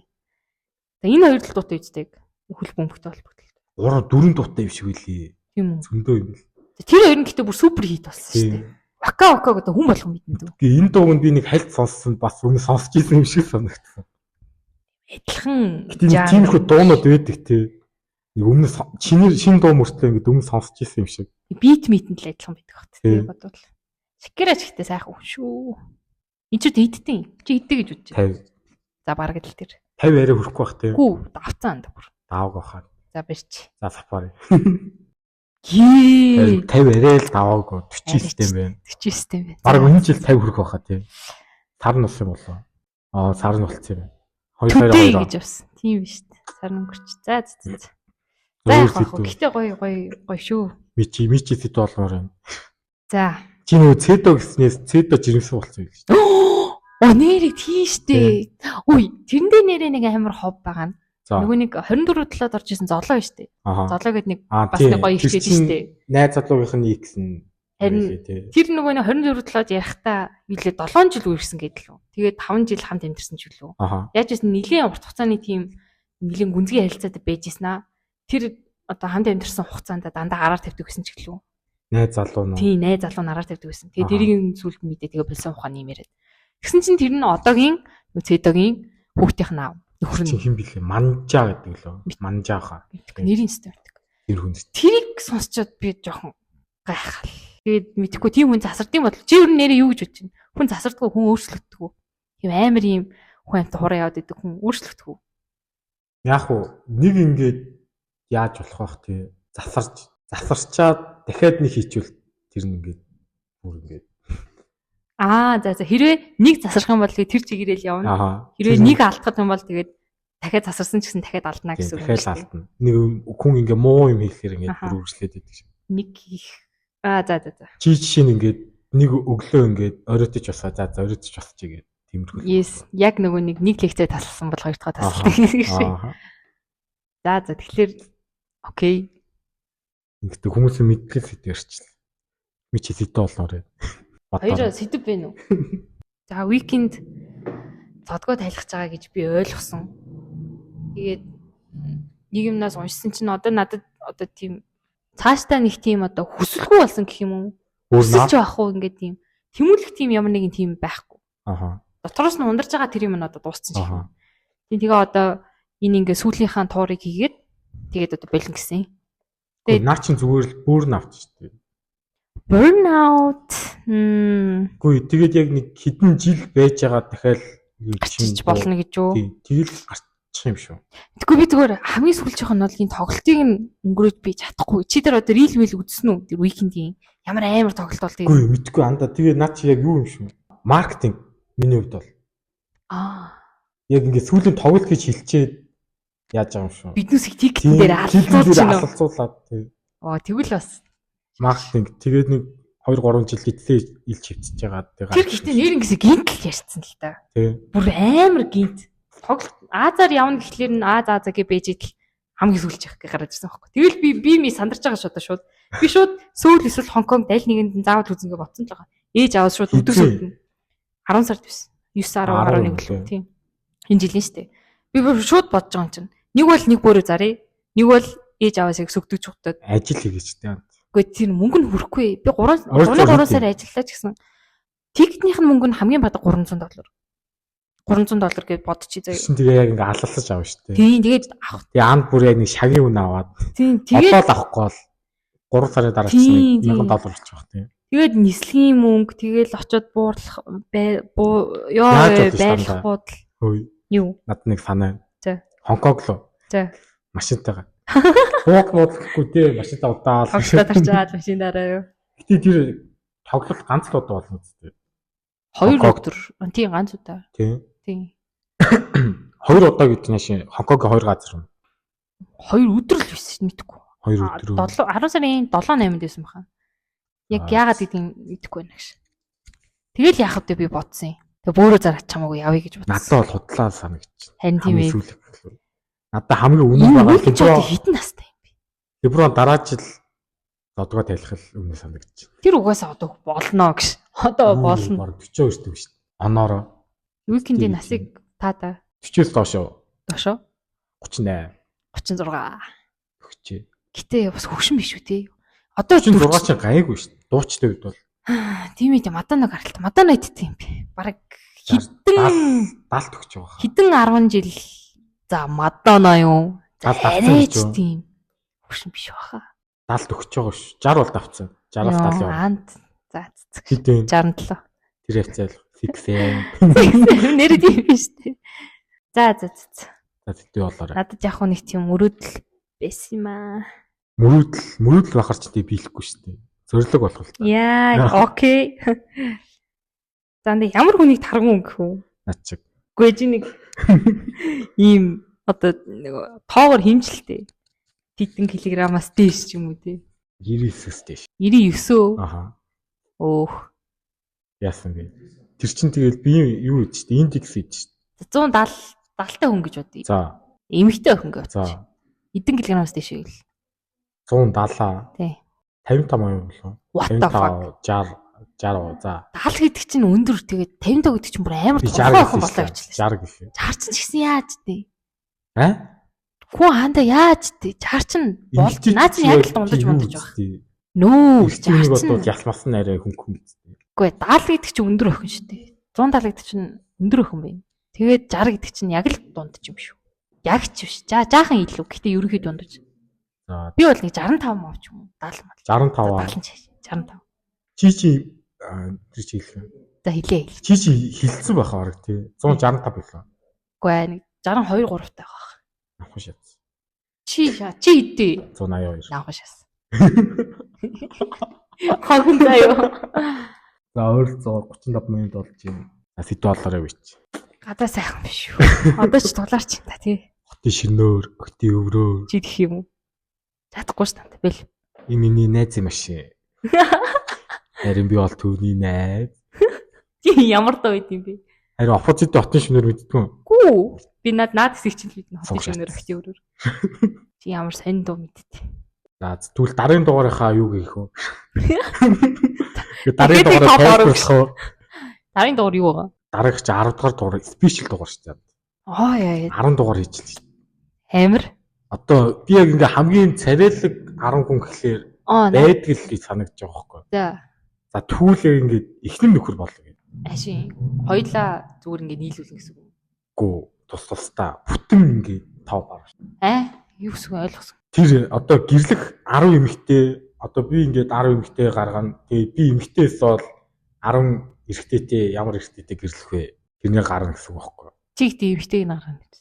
B: Энэ хоёр л дуутай үстэй. Хөл бөмбөгтэй холбогдол.
A: 3-4 дуутай юм шиг үлээ.
B: Тийм үү.
A: Зөндөө юм бэл.
B: Тэр хоёр нь гэхдээ бүр супер хит болсон шүү дээ. Вака гэдэг хүн болгон мэднэ дөө.
A: Энэ дууг нь би нэг хальт сонссон бас өмнө сонсч ирсэн юм шиг санагдсан.
B: Адилхан.
A: Тиймэрхүү дуунууд байдаг тий. Нэг өмнө шинэ дуу мөртлөө ингээд өмнө сонсч ирсэн юм шиг.
B: Бит митэн л адилхан байдаг хат тий бодвол. Shakira ч ихтэй сайхан шүү. Энд ч идтэн. Чи иддэг гэж бодож байна.
A: 50.
B: За бараг л тэр.
A: 50 арай хүрэхгүй бах тий.
B: Гүү давцаан да бүр.
A: Даваг бахаа.
B: За барьч.
A: За Safari.
B: 50
A: арай л даваагүй 40 систем байна.
B: 40 систем байна.
A: Бараг энэ жил 50 хүрэх байхаа тий. Сар нь болсон юм болоо. Сар нь болсон юм.
B: 2 гэж авсан. Тийм биш. Сар өнгөрч. За. За яг бах. Гэтэ гоё шүү.
A: Мичи сэт болмоор байна.
B: За.
A: Чи нөгөө цэдо гэснээс цэдо жирэмсэн болсон юм шүү дээ.
B: Нэрээ тийштэй. Үй, тэрэндээ нэрээ нэг амар хов байгаа нь. Нөгөө нэг 24 талаад орж исэн золоо шүү дээ. Золоо гэдэг нэг бас нэг гоё ихтэй шүү дээ.
A: Найз залуугийнх нь X-эн.
B: Харин тэр нөгөө нэг 24 талаад ярихдаа билээ 7 жил үргэлжсэн гэдэг л үү. Тэгээд 5 жил хамт амьдэрсэн ч үлээ. Яаж ч нэлийн урт хугацааны тийм нэлийн гүнзгий харилцаатай байж ийсэн аа. Тэр одоо хамт амьдэрсэн хугацаанд дандаа гараар тавьдаг гэсэн ч гэлээ.
A: Найз залуу нь.
B: Тийм, найз залуу нараар тавьдаг байсан. Тэгээд тэрийг сүлд мэдээ тэгээ болсон ухааны юм яриад. Тэгсэн чинь тэр нь одоогийн цэдогийн хүүхдийнх нь аав. Нөхөр нь
A: хин билээ манжаа гэдэг лөө. Манжааха.
B: Нэрийн систем байдаг.
A: Тэр хүн.
B: Тэрийг сонсчод би жоохон гайхал. Тэгээд мэдхгүй тийм хүн засардсан бодол. Чи юу нэрээ юу гэж бодож байна? Хүн засардгүй, хүн өөрчлөгддөг. Тийм амар юм хүн амт хураа яваад идэг хүн өөрчлөгддөг.
A: Яг уу нэг ингээд яаж болох бах тий. Засарчаад дахиад нэг хийчихвэл тэр нь ингээд бүр ингээд
B: за хэрвээ нэг засарх юм бол тэр чигээрэл явна. Хэрвээ нэг алдах юм бол тэгээд дахиад засарсан ч гэсэн дахиад алдна гэсэн үг.
A: Дахиад алдна. Нэг хүн ингээ муу юм хийхээр ингээ үргэлжлээд байдаг шиг.
B: Нэг хийх. За.
A: Чи жишээ нь ингээ нэг өглөө ингээ оройтож басаа. За оройтож басчих гэдэг тиймэрхүү.
B: Yes, яг нөгөө нэг лекцээ тасалсан бол хоёр дахь тасалдаг гэсэн шиг. За тэгэхээр окей.
A: Ингээд хүмүүсийн мэдлэл сэдвэрчлээ. Мичи сэдв болноор.
B: Хоёр сэдв байна уу? За weekend цодгоо тайлах байгаа гэж би ойлгосон. Тэгээд нэг юмнаас уншсан чинь одоо надад одоо тийм цаашдаа нэг тийм одоо хүсэлгүй болсон гэх юм уу? Хүсэлж байх уу ингээд тийм тэмүүлэх тийм ямар нэгэн тийм байхгүй. Дотроос нь ундарч байгаа тэр юм нь одоо дууссан ч юм. Тэгээ одоо энэ ингээ сүүлийнхаа туурыг хийгээд тэгээд одоо болин гэсэн.
A: Тэгээд наа чин зүгээр л бүр навч шүү дээ.
B: Burnout.
A: Үгүй тэгээд яг нэг хэдэн жил байж байгаа дахиад
B: чиж болно гэж юу?
A: Тэгэл гарчих юм шүү.
B: Тэгэхгүй би зүгээр хамгийн сүүлчийнх нь бол энэ тоглолтыг өнгөрөөж би чадахгүй. Чи тэр одоо рил мэл үзсэн үү? Тэр уикендийн ямар амар тоглолт бол тэгээд.
A: Үгүй мэдгүй анда. Тэгээд наа чи яг юу юм шүү. Маркетинг миний хувьд бол. Яг ингээд сүүлийн тоглолт гэж хэлчихэд яаж байгаа юм шүү.
B: Биднээс их тикетэн дээр
A: алцуулаад
B: тэгвэл бас
A: маркетинг тэгээд нэг 2-3 жил гэдээ илж хөвтөж байгаа.
B: Тэр гэхдээ нэр ингэсэ гинтл ярьсан л та. Бүр амар гинт. Тоглолт Азаар явна гэхлээр нь Азаа гэж бэж идэл хамгийн сүүлж явах гэж гараад ирсэн байхгүй. Тэгэл би ми сандарч байгаа шууд. Би шууд Сөүл эсвэл Хонконг аль нэгэнд нь заавал үзэнгээ ботсон л байгаа. Ээж аваад шууд өдөөс 10 сард биш. 9 10 11 л тийм. Энэ жилийн штэ. Би шууд бодож байгаа юм чинь. Нэг бол нэг бүрөө зарыг, нэг бол ээж аваасаа сөгдөж чухтаад
A: ажил хийгээч тийм.
B: Гэхдээ тэр мөнгө нь хүрэхгүй. Би 3 сар ажиллаа ч гэсэн тикетнийх нь мөнгө нь хамгийн бага $300. $300 гэж бодчих заяа.
A: Тэгээ яг ингээ алалсаж авна шүү дээ.
B: Тийм тэгээд
A: тэгээ анд бүр яг нэг шагийн үн аваад.
B: Тийм тэгээд
A: одоо авахгүй бол 3 сарын дараа ч $1000 болчих واخ тийм.
B: Тэгээд нислэгийн мөнгө тэгэл очиод буурлах байлах бодол. Юу?
A: Над нэг санаа.
B: За.
A: Хонконг руу.
B: За.
A: Машинтайгаа. Буудлахгүй тий машинтаа удаал.
B: Тарчаад машинаараа юу.
A: Гэтэ тэр тоглолт ганц л удаа болно үстэй.
B: 2 өдөр. Тийм ганц удаа.
A: Тийм.
B: 2
A: удаа гэж нэшин Хонконгийн 2 газар юм.
B: 2 өдөр л биш мэдгүй.
A: 2 өдөр.
B: 10 сарын 7-8-нд байсан баха. Яг яагаад гэдгийг мэдэхгүй байна гэж. Тэгэл яахад би бодсон юм. Тэгээ бөөрөө зараач чамаагүй явъя гэж бодсон.
A: Надад бол худлаа санагдчих.
B: Харин тийм ээ.
A: Надад хамгийн үнэн байгаа
B: хитэн настай юм би.
A: Леброн дараа жил одгоо тайлхал өмнө санагдчих.
B: Тэр угаасаа одоо болно гэж. Одоо болно.
A: 40 өсдөг шүү дээ. Оноороо.
B: Уикендийн насыг таада.
A: 40-с доош уу?
B: Доош уу?
A: 38.
B: 36.
A: Өгчээ.
B: Гэтэ бас хөвшин биш үү те. Одоо
A: 46 ч гайгүй шүү дээ. Дуучтай үед бол.
B: Тийм ээ Мадана гаралт. Мадана идтэй юм би. Бараг хитэн
A: 70 төгч байгаа.
B: Хитэн 10 жил. За Мадана юу?
A: 70
B: тийм. Хөвшин биш баха.
A: 70 төгч байгаа ш. 60 бол давцсан. 60-аас 70 яваа.
B: Анд. За цэцэг.
A: Хитэн
B: 67.
A: Тэр хавцал фиксээ.
B: Нэр тийм биш үү? За.
A: За тэгтээ болоорой.
B: Надад яг нэг тийм мөрөөдөл байсан юм аа.
A: Мөрөөдөл бахарч тий биелэхгүй шүү дээ. Зорилго болох л та.
B: Яа, окей. За нэг ямар хүнийг таргуун гэх үү?
A: Наад чиг.
B: Үгүй чи нэг ийм одоо тоогоор хэмжилтэй. Тэдэн килограммаас дээш ч юм уу тий.
A: 99-с дээш.
B: 99.
A: Аха.
B: Өөх.
A: Яасан бэ? Тэр чин тэгэл би юу гэж дээ? Индекс гэж.
B: 170 хүн гэж бодъё.
A: За.
B: Эмэгтэй охин гэж.
A: За.
B: Эдэн килограммаас дээш гээл.
A: 170.
B: Тий.
A: 55 болов.
B: What the fuck?
A: 60 за.
B: 70 гэдэг чинь өндөр тэгээд 55 гэдэг чинь бүр амар тухайн охин болоо явчихлаа.
A: 60 гэх юм.
B: 60 ч гэсэн яаж дээ?
A: Хүн
B: хаанда яаж дээ? 60 чинь болж наад чинь яг л дундаж байна. Нөө.
A: 60 бол ялмасан арай хүн гэдэгтэй.
B: Үгүй 70 гэдэг чинь өндөр охин шүү дээ. 170 гэдэг чинь өндөр охин байна. Тэгээд 60 гэдэг чинь яг л дундаж юм шүү. Яг ч биш. Жаахан илүү. Гэтэ ерөнхий дундаж.
A: За.
B: Би бол нэг 65 мав ч юм уу. 70 мав. 65.
A: Чи тэр чи хэлэх юм.
B: За хэлээ.
A: Чи хилцсэн байх арга тий. 165 болоо.
B: Үгүй нэг 62 3 таа байх.
A: Авах шат.
B: Чи идэ.
A: 182.
B: Авах шас. Хагун заяа.
A: За ойролцоогоор 35 минут болж байна. $10 бич.
B: Гадаа сайхан биш үү? Одоо ч дулаарч та тий.
A: Хотын шинээр, хотын өврөө.
B: Чи гэх юм уу? Чадахгүй ш танд бэл.
A: Миний найз юм ашиг. Харин би бол түүний найз.
B: Чи ямар доо байд юм бэ?
A: Харин оппозит хотын шинээр мэддгүй.
B: Гүү. Би наад хэсэг чинь л мэднэ хотын шинээр хотын өврөө. Чи ямар сайн дуу мэдтээ.
A: За тэгвэл дараагийн дугаарынхаа юу гэх вэ? Дараагийн дугаараа тайлбарлах уу?
B: Дараагийн дугаар юу вэ?
A: Дараагч 10 дугаар дугаар спешиал дугаар шүү дээ.
B: Яа.
A: 10 дугаар хийчихлээ.
B: Амар.
A: Одоо би яг ингээ хамгийн царайлаг 10 хүн гэхлээр байдаг л гэж санагдаж байгаа байхгүй. За түүлээ ингээ эхнэр нөхөр болоо гэдэг.
B: Ашин хоёлаа зүгээр ингээ нийлүүлнэ гэсэн үг.
A: Гүү тусдаа бүтэн ингээ 5 баг.
B: Юу гэсэн ойлгосон.
A: Тэр одоо гэрлэх 10 эмэгтэй одоо би ингээд 10 эмэгтэй гаргана. Тэгээ би эмэгтэйс бол 10 эрэгтэйтэй ямар эрэгтэйтэй гэрлэх вэ? Тэрнийг гаргана гэсэн үг байхгүй юу?
B: Чиг тийм эмэгтэйг гаргана гэж.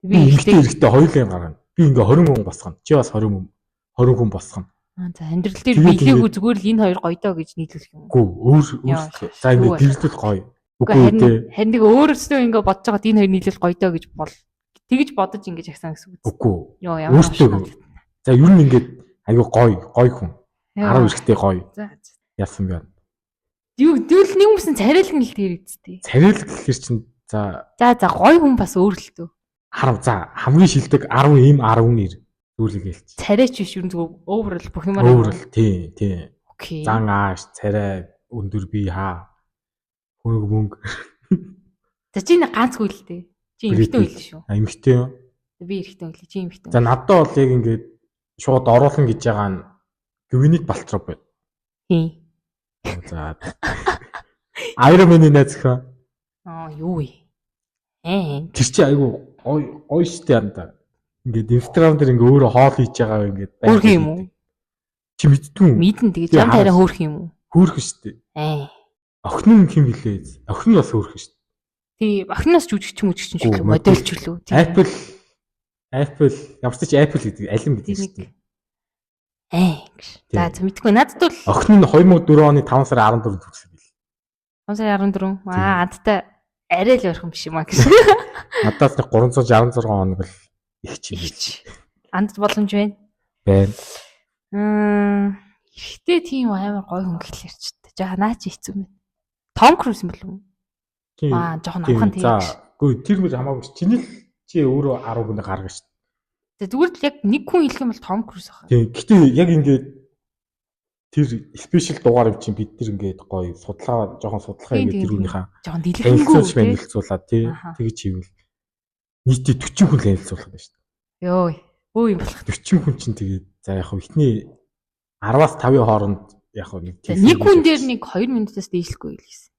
A: Би эмэгтэй хоёулаа гаргана. Би ингээ 20 хүн босгоно. Чи бас 20 хүн босгоно.
B: За амьдрал дээр биелээгүй зүгээр л энэ хоёр гоё доо гэж нийлүүлэх юм.
A: Үгүй өөр. За ингээ гэрдэл гоё.
B: Харин нэг өөрөөсөө ингээ бодож байгаад энэ хоёр нийлүүл гоё доо гэж тэгж бодож ингээ агсан гэсэн үг.
A: Үгүй. Өөртөө. За ер нь ингээ аюу гоё хүн. 10 эрэгтэй гоё.
B: За.
A: Яасан бэ?
B: Дүүл нэг юмсан царайлгэн л дээр үсттэй.
A: Царайлг гэхэр чинь за
B: гоё хүн бас өөр л төө.
A: 10 за хамгийн шилдэг 10 им 10 зүйлийг хэлчих.
B: Царайч биш юу зүгээр overall бүх юмар.
A: Overall тий.
B: Окей.
A: Зан ааш, царай, өндөр бие хаа. Хөрөг мөнгө.
B: За чи нэг ганцгүй л дээ. Чи эмэгтэй үйл шүү.
A: Эмэгтэй юу?
B: Би эрэгтэй үйл. Чи эмэгтэй.
A: За надад бол яг ингээд шууд оруулан гэж байгаа нь Гвинет Палтров байна.
B: Хий.
A: За. Iron Man-ийн найз хаа.
B: Юу вэ?
A: Тэр чи айгу ой штэ янда. Ингээд Instagram дээр ингээ өөрөө хоол хийж байгаа ингээд
B: хөөх юм уу?
A: Чи мэдтгүй юм?
B: Мэдэн тэгээ зам тарай хөөх юм уу?
A: Хөөх штэ. Охин нь хэм билээ? Охин бас хөөх штэ.
B: Тий, охиноос жүжигч ч юм модельч үлээ.
A: Apple ямар ч Apple гэдэг алим гэдэг штэ.
B: За мэдгүй надад бол
A: охин нь 2004 оны 5 сарын 14-нд төрсөн бил.
B: 5 сарын 14. Адтай арай л ойрхон биш юм аа гэж.
A: Надаас нэг 366 хоног л их чи.
B: Анд боломж байна.
A: Байна.
B: Ихтэй тийм амар гой хүн гэхлээр ч та. Жаа наа чи хэцүү юм. Том Круз юм болов уу? Жоохон амхан тийм.
A: За, үгүй тэр мөр хамаагүй ш. Чи өөрөө 10 хүнээ гаргана ш.
B: Зүгээр л яг нэг хүн хэлэх юм бол Том Круз аа.
A: Тийм. Гэтэ яг ингээд тэр спешиал дугаар юм чинь бид нар ингээд гоё жоохон судлаа ингээд тэр үнийхээ
B: жоохон дэлгэрэнгүй
A: танилцуулаад тий тэгж хийвэл нийтдээ 40 хүн танилцуулах байна шүү дээ.
B: Йоо. Өө юм болох.
A: 40 хүн чинь тэгээд за яг ихний 10-аас 5-ын хооронд яг
B: нэг хүн дээр нэг 2 минутаас дээшлэхгүй л гэсэн.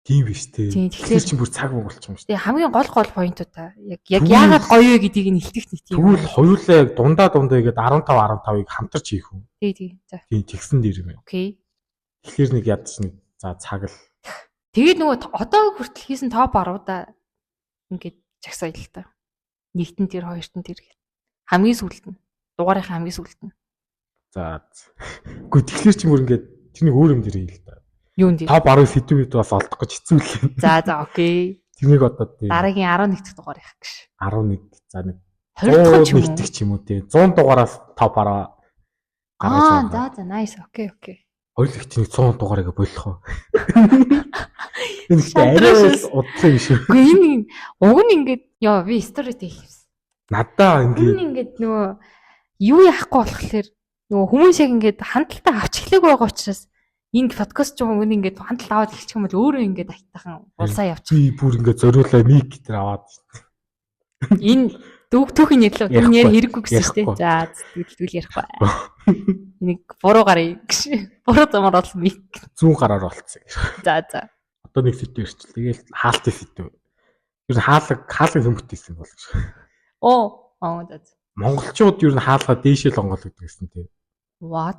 A: Тийм биш тий. Тэгэхээр чинь бүр цаг болчих юм шүү дээ.
B: Тэгээ хамгийн гол поинтуудаа яг яагаад гоё вэ гэдгийг нь хэлдэг нэг тийм.
A: Тэгвэл хоёулаа яг дундаа ингээд 15-15-ыг хамтарч хийх үү?
B: Тий. За.
A: Тийм тэгсэн дээр юм.
B: Окей.
A: Тэгэхээр нэг ядч нэг за цаг л.
B: Тэгээд нөгөө одоо хүртэл хийсэн топ 10-удаа ингээд жагсаа ил л та. Нэгтэн тэр хоёртан тэр хамгийн сүүлд нь дугаарынхаа хамгийн сүүлд нь.
A: За. Гэхдээ тэгэхээр чи мөр ингээд тэрний өөр юм дээр хэл та.
B: Юунд дээр?
A: Топ 10 сэдвүүд бас олдох гэж хэцүү л.
B: За окей.
A: Тэрнийг одоо тийм.
B: Дараагийн 11 дахь дугаар их гэж.
A: 11 за нэг
B: 20
A: дахь ч юм уу тийм. 100 дугаараас топ 10 гаргаж.
B: За nice. Окей.
A: Хоёул их тийм 100 дугаарыг болох уу? Энэ ихтэй арай удсан юм шиг.
B: Үгүй энэ уг нь ингээд яа би сторид хийсэн.
A: Надаа
B: ингээд нөгөө юу яахгүй болохоор нөгөө хүмүүс яг ингээд хандлтаа авч эхлэегүй байгаа учраас энэ подкаст ч юм уу ингээд хандлт аваад эхэлчих юм бол өөрөө ингээд айтайхан улсаа явчих.
A: Би бүр ингээд зориулаа мик гэтэр аваад.
B: Энэ түүхийн нэрлээ энэ яар хэрэггүй гэсэн шүү дээ. За тэгвэл ярихгүй. Энийг буруу гарыг гэж. Буруу замаар олсон мик.
A: Зүүн гараар олцсон.
B: За.
A: Одоо нэг сэдв ирчихэл. Тэгээл хаалтын сэдв. Ер нь хаалгын хөмөттэйсэн бол гэж.
B: За.
A: Монголчууд ер нь хаалгаа дээшээ л онгоолгодог гэсэн тийм.
B: What?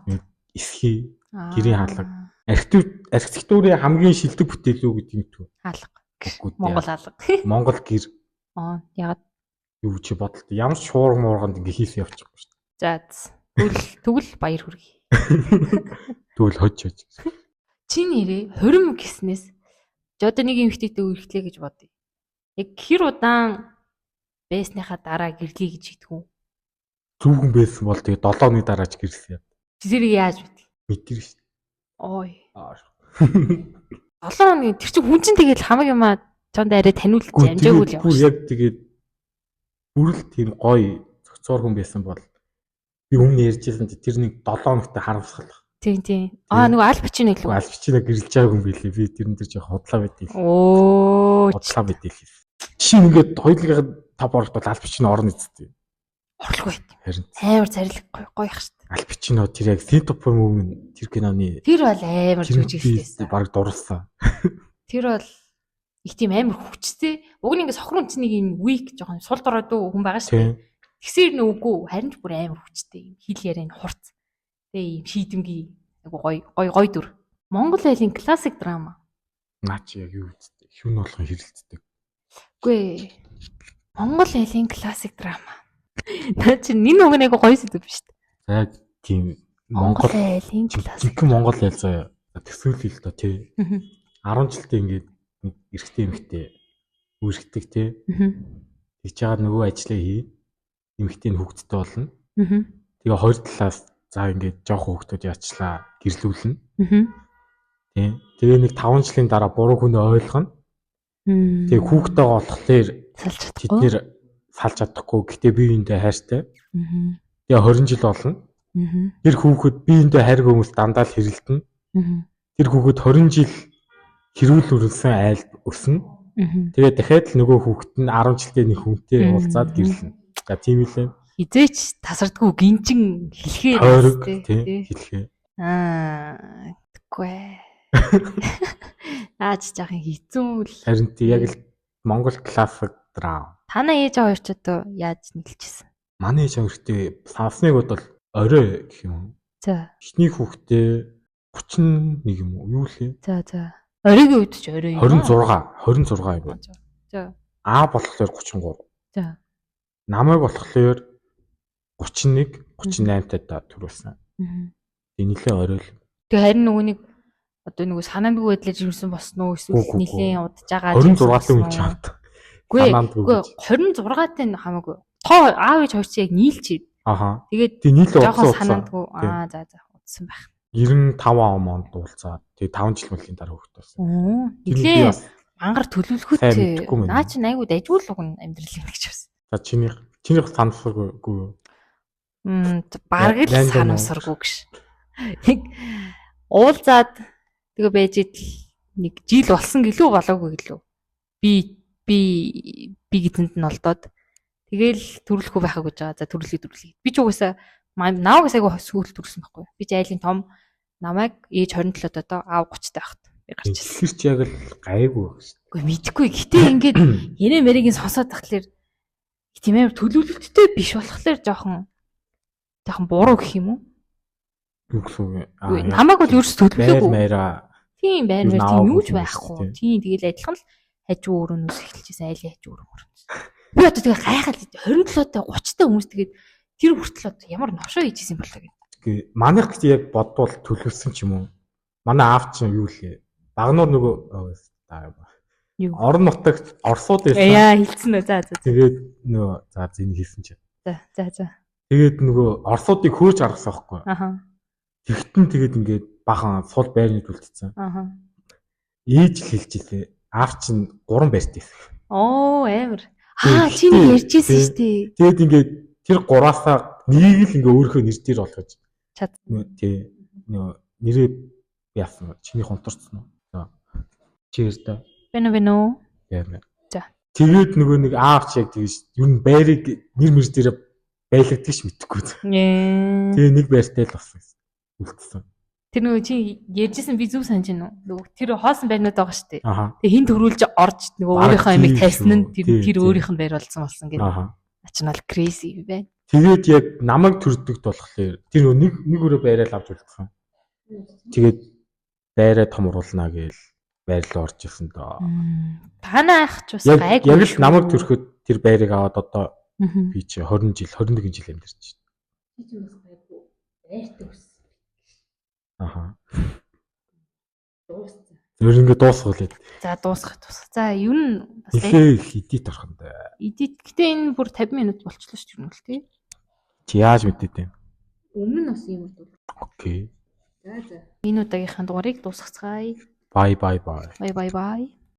A: Эсхий, гэрийн хаалга. Архитектурын хамгийн шилдэг бүтээл үү гэдэг юм თუ.
B: Хаалга. Монгол хаалга.
A: Монгол гэр.
B: Ягаад
A: юу чи бодолт ямар ч шуурга муурганд ингээ хийсэн явчихгүй шүү
B: дээ. За. Тэгвэл баяр хүргэе.
A: Тэгвэл хож.
B: Чи нэрээ 20 гэснээс одоо нэг эмэгтэйтэй үргэлжлэе гэж бодъё. Яг хэр удаан байсныхаа дараа гэрлэе гэж итгэв.
A: Зүгэн байсан бол тэгээ 7 оны дараач гэрсэн.
B: Зэрэг яаж мэдв?
A: Мэдэрнэ шүү дээ.
B: Ой. 7 оны тэр чинь хүн чинь тэгэл хамаг юмаа чонд арай таниулж амжаагүй л яваа.
A: Бүр яг тэгээд бүрэл тийм гоё цогцоор хүн байсан бол би өмнө ярьжсэн тэр нэг 7 хоногтой харамсгалах.
B: Тийм. Нөгөө Аль Пачино илүү.
A: Аль Пачино гэрэлж байгаа хүн билээ. Би тэрэн дээр жоох худлаа байдгийг. Худлаа байдгийг. Жишээ нь ингээд хоёулынхаа топ оролт бол Аль Пачино орно эцтэй.
B: Орлого байт.
A: Харин
B: амар зарилэг гоё их шүү дээ.
A: Аль Пачино тэр яг Синтопор мөвн тэр киноны
B: тэр бол амар жүжигчтэй.
A: Баг дурлсан.
B: Тэр бол их тийм амар хүчтэй. Уг нь ингээд сохрон үнцнийг юм weak жоохон сул дорой дуу хүн байгаа шүү дээ. Тэгсэр нүггүй харин ч бүр амар хүчтэй юм. Хил ярианы хурц. Тэгээ ийм шийдэмгий гой дүр. Монгол айлын классик драма.
A: Наа чи яг юу үздэг? Хүн болгон хэрэлцдэг.
B: Үгүй ээ. Монгол айлын классик драма. Наа чи энэ үг нэг гоё сэдв биш үү?
A: За тийм
B: Монгол айлын классик.
A: Жинхэнэ Монгол айл заяа төсөөлөл л доо тий. 10 жилдээ ингээд нэг эрэгтэй эмэгтэй үүрэгдэг тий. Тэгж чагаад нөгөө ажлаа хий. Эмэгтэй нь хүүхэдтэй болно. Тэгээ хоёр талаас за ингээд жоох хүүхдүүд яачлаа гэрлүүлнэ. Тий. Тэгээ нэг 5 жилийн дараа буруу хүнээ ойлгоно. Тэгээ хүүхдтэйгээ болохоор тэд нэр салж чадахгүй. Гэтэ биеиндээ хайртай. Тэгээ 20 жил болно. Тэр хүүхэд биеиндээ хайрг хүмүүс дандаа л хэрэлдэнэ. Тэр хүүхэд 20 жил хэрүүл үрэлсэн айл өснө. Тэгээ дахиад л нөгөө хүүхэд нь 10 жилдээ нэг хүнтэй уулзаад гэрлэнэ. За тийм үлээ.
B: Хизээч тасардгүй гинжин хэлэхээр
A: тий хэлэхээ.
B: Тэггүй. Наач жаахан хэцүү л.
A: Харин тий яг л Монгол классик драма.
B: Танаа ээж хоёр ч одоо яаж нийлжсэн?
A: Манай ээж хоёртэй сансныг бодвол орой гэх юм.
B: За.
A: Эхний хүүхдээ 31 юм уу? Юу лээ?
B: За. Оройгийн үед ч орой юм.
A: 26 юм.
B: За.
A: Аа болохоор 33.
B: За.
A: Намайг болохоор 31, 38 тад төрүүлсэн. Тэгээ нэлээ орой л.
B: Тэгээ харин нөгөөнийг одоо нөгөө санаандгүй байдлаар жирэмсэн босноо эсвэл нэлээ удаж байгаа
A: 26-ын үн чамд.
B: Үгүй 26-тай нь хамаагүй. Тоо аав ээж хоёр чи яг нийлчихэд.
A: Аха.
B: Тэгээд
A: нийлээ
B: жоохон санаандгүй за удсан байх.
A: 95 онд уулзаад тэгээ 5 жил мөлийн дараа хүүхэд болсон.
B: Нэлээ мангар төлөвлөхөтэй. Наа чи айгуу дайжгүй л уг амьдрал гэж байсан.
A: За чинийх санасаргүй юу?
B: Бараг л санасаргүй гэж. Нэг уулзаад тэгээ байж идэл нэг жил болсон гэлүү болоогүй гэлүү. Би гэдэнд нь олдоод тэгээл төрөлхгүй байхаг гэж байгаа. За төрлөе. Би ч угаасаа наавгаас айгу сүүл төрсөн байхгүй. Би ч айлын том намайг ээж 27-д одоо аав 30-тай байхад би гарч ирсэн.
A: Тэр ч яг л гайгүй байх шүү.
B: Үгүй мэдгүй. Гэтэ ингээд энэ мэрийн сонсоод тахлаар тийм амар төлөвлөлттэй биш болохоор жоохон буруу гэх юм уу?
A: Юу гэсэн үг?
B: Намайг бол ерөөс төлөвлөөгүй. Тийм байна. Тийм юуж байхгүй. Тийм тэгэл адилхан л хажуу өрөөнөөс эхэлчихсэн айлын хажуу өрөөнөөс. Би одоо тэгээ гайхаад 27-тай 30-тай хүмүүс тэгээд тэр хүртэл ямар новшоо хийжсэн юм болоо гэдэг.
A: Манайх гэж яг бодвол төлөвлөсөн ч юм уу? Манай аав чинь юу лээ? Багнуур нөгөө орон нутагт орсууд байсан.
B: Яа хэлсэн үү? За.
A: Тэгээд нөгөө зэнийг хэлсэн чинь.
B: За.
A: Тэгээд нөгөө орсуудыг хөөж аргасан байхгүй.
B: Аха.
A: Тэгтэн тэгээд ингээд бахан сул байрны төлөвлөсөн.
B: Аха.
A: Ээж л хэлж илээ. Аав чинь 3 байртай байсан.
B: Оо амар. Чи нэг ярьжсэн шүү дээ.
A: Тэгээд ингээд тэр 3-аасаа нэг л ингээ өөрийнхөө нэр дээр болгож
B: чад.
A: Тий. Нэрээ яасан. Чиний хонторцсон уу? Cheers та.
B: Бэно.
A: Яа.
B: За.
A: Тэгээд нөгөө нэг аав чи яг тэгж юу н байрыг нэр мэр дээр байлгадгийг ч мэдэхгүй. Тэгээ нэг байртай л болсон. Үлдсэн.
B: Тэр нөгөө чи ярьжсэн би зүг санаж байна уу? Нөгөө тэр хоосон байрнууд байгаа шүү дээ. Тэгээ хин төрүүлж орж нөгөө өөрийнхөө амиг тайсан нь тэр өөрийнх нь байр болсон гэдэг. Ач нь бол crazy байна.
A: Тэгээд яг намайг төрдөгд болохоор тэр нэг өрөө байраа л авч үлдсэн. Тэгээд байраа томруулнаа гээл байрлал орж ирсэн доо.
B: Танаа ах ч бас гайгүй.
A: Яг л намайг төрөхөд тэр байрыг аваад одоо би чи 20 жил 21 жил амьдарч байна.
B: Би ч бас гайгүй. Байртай өссөн.
A: Аха.
B: Дууссан.
A: Зөв ингэ дуусгал.
B: За дуусгах. За юу н
A: бас эдит орхонд.
B: Эдит гэтээ энэ бүр 50 минут болчихлоо шүү дээ тий.
A: Чи яаж мэдээд вэ?
B: Өмнө нь бас юм бол.
A: Окей.
B: За. Энэ удаагийнхаа дугаарыг дуусгацгаая.
A: Bye.
B: Bye.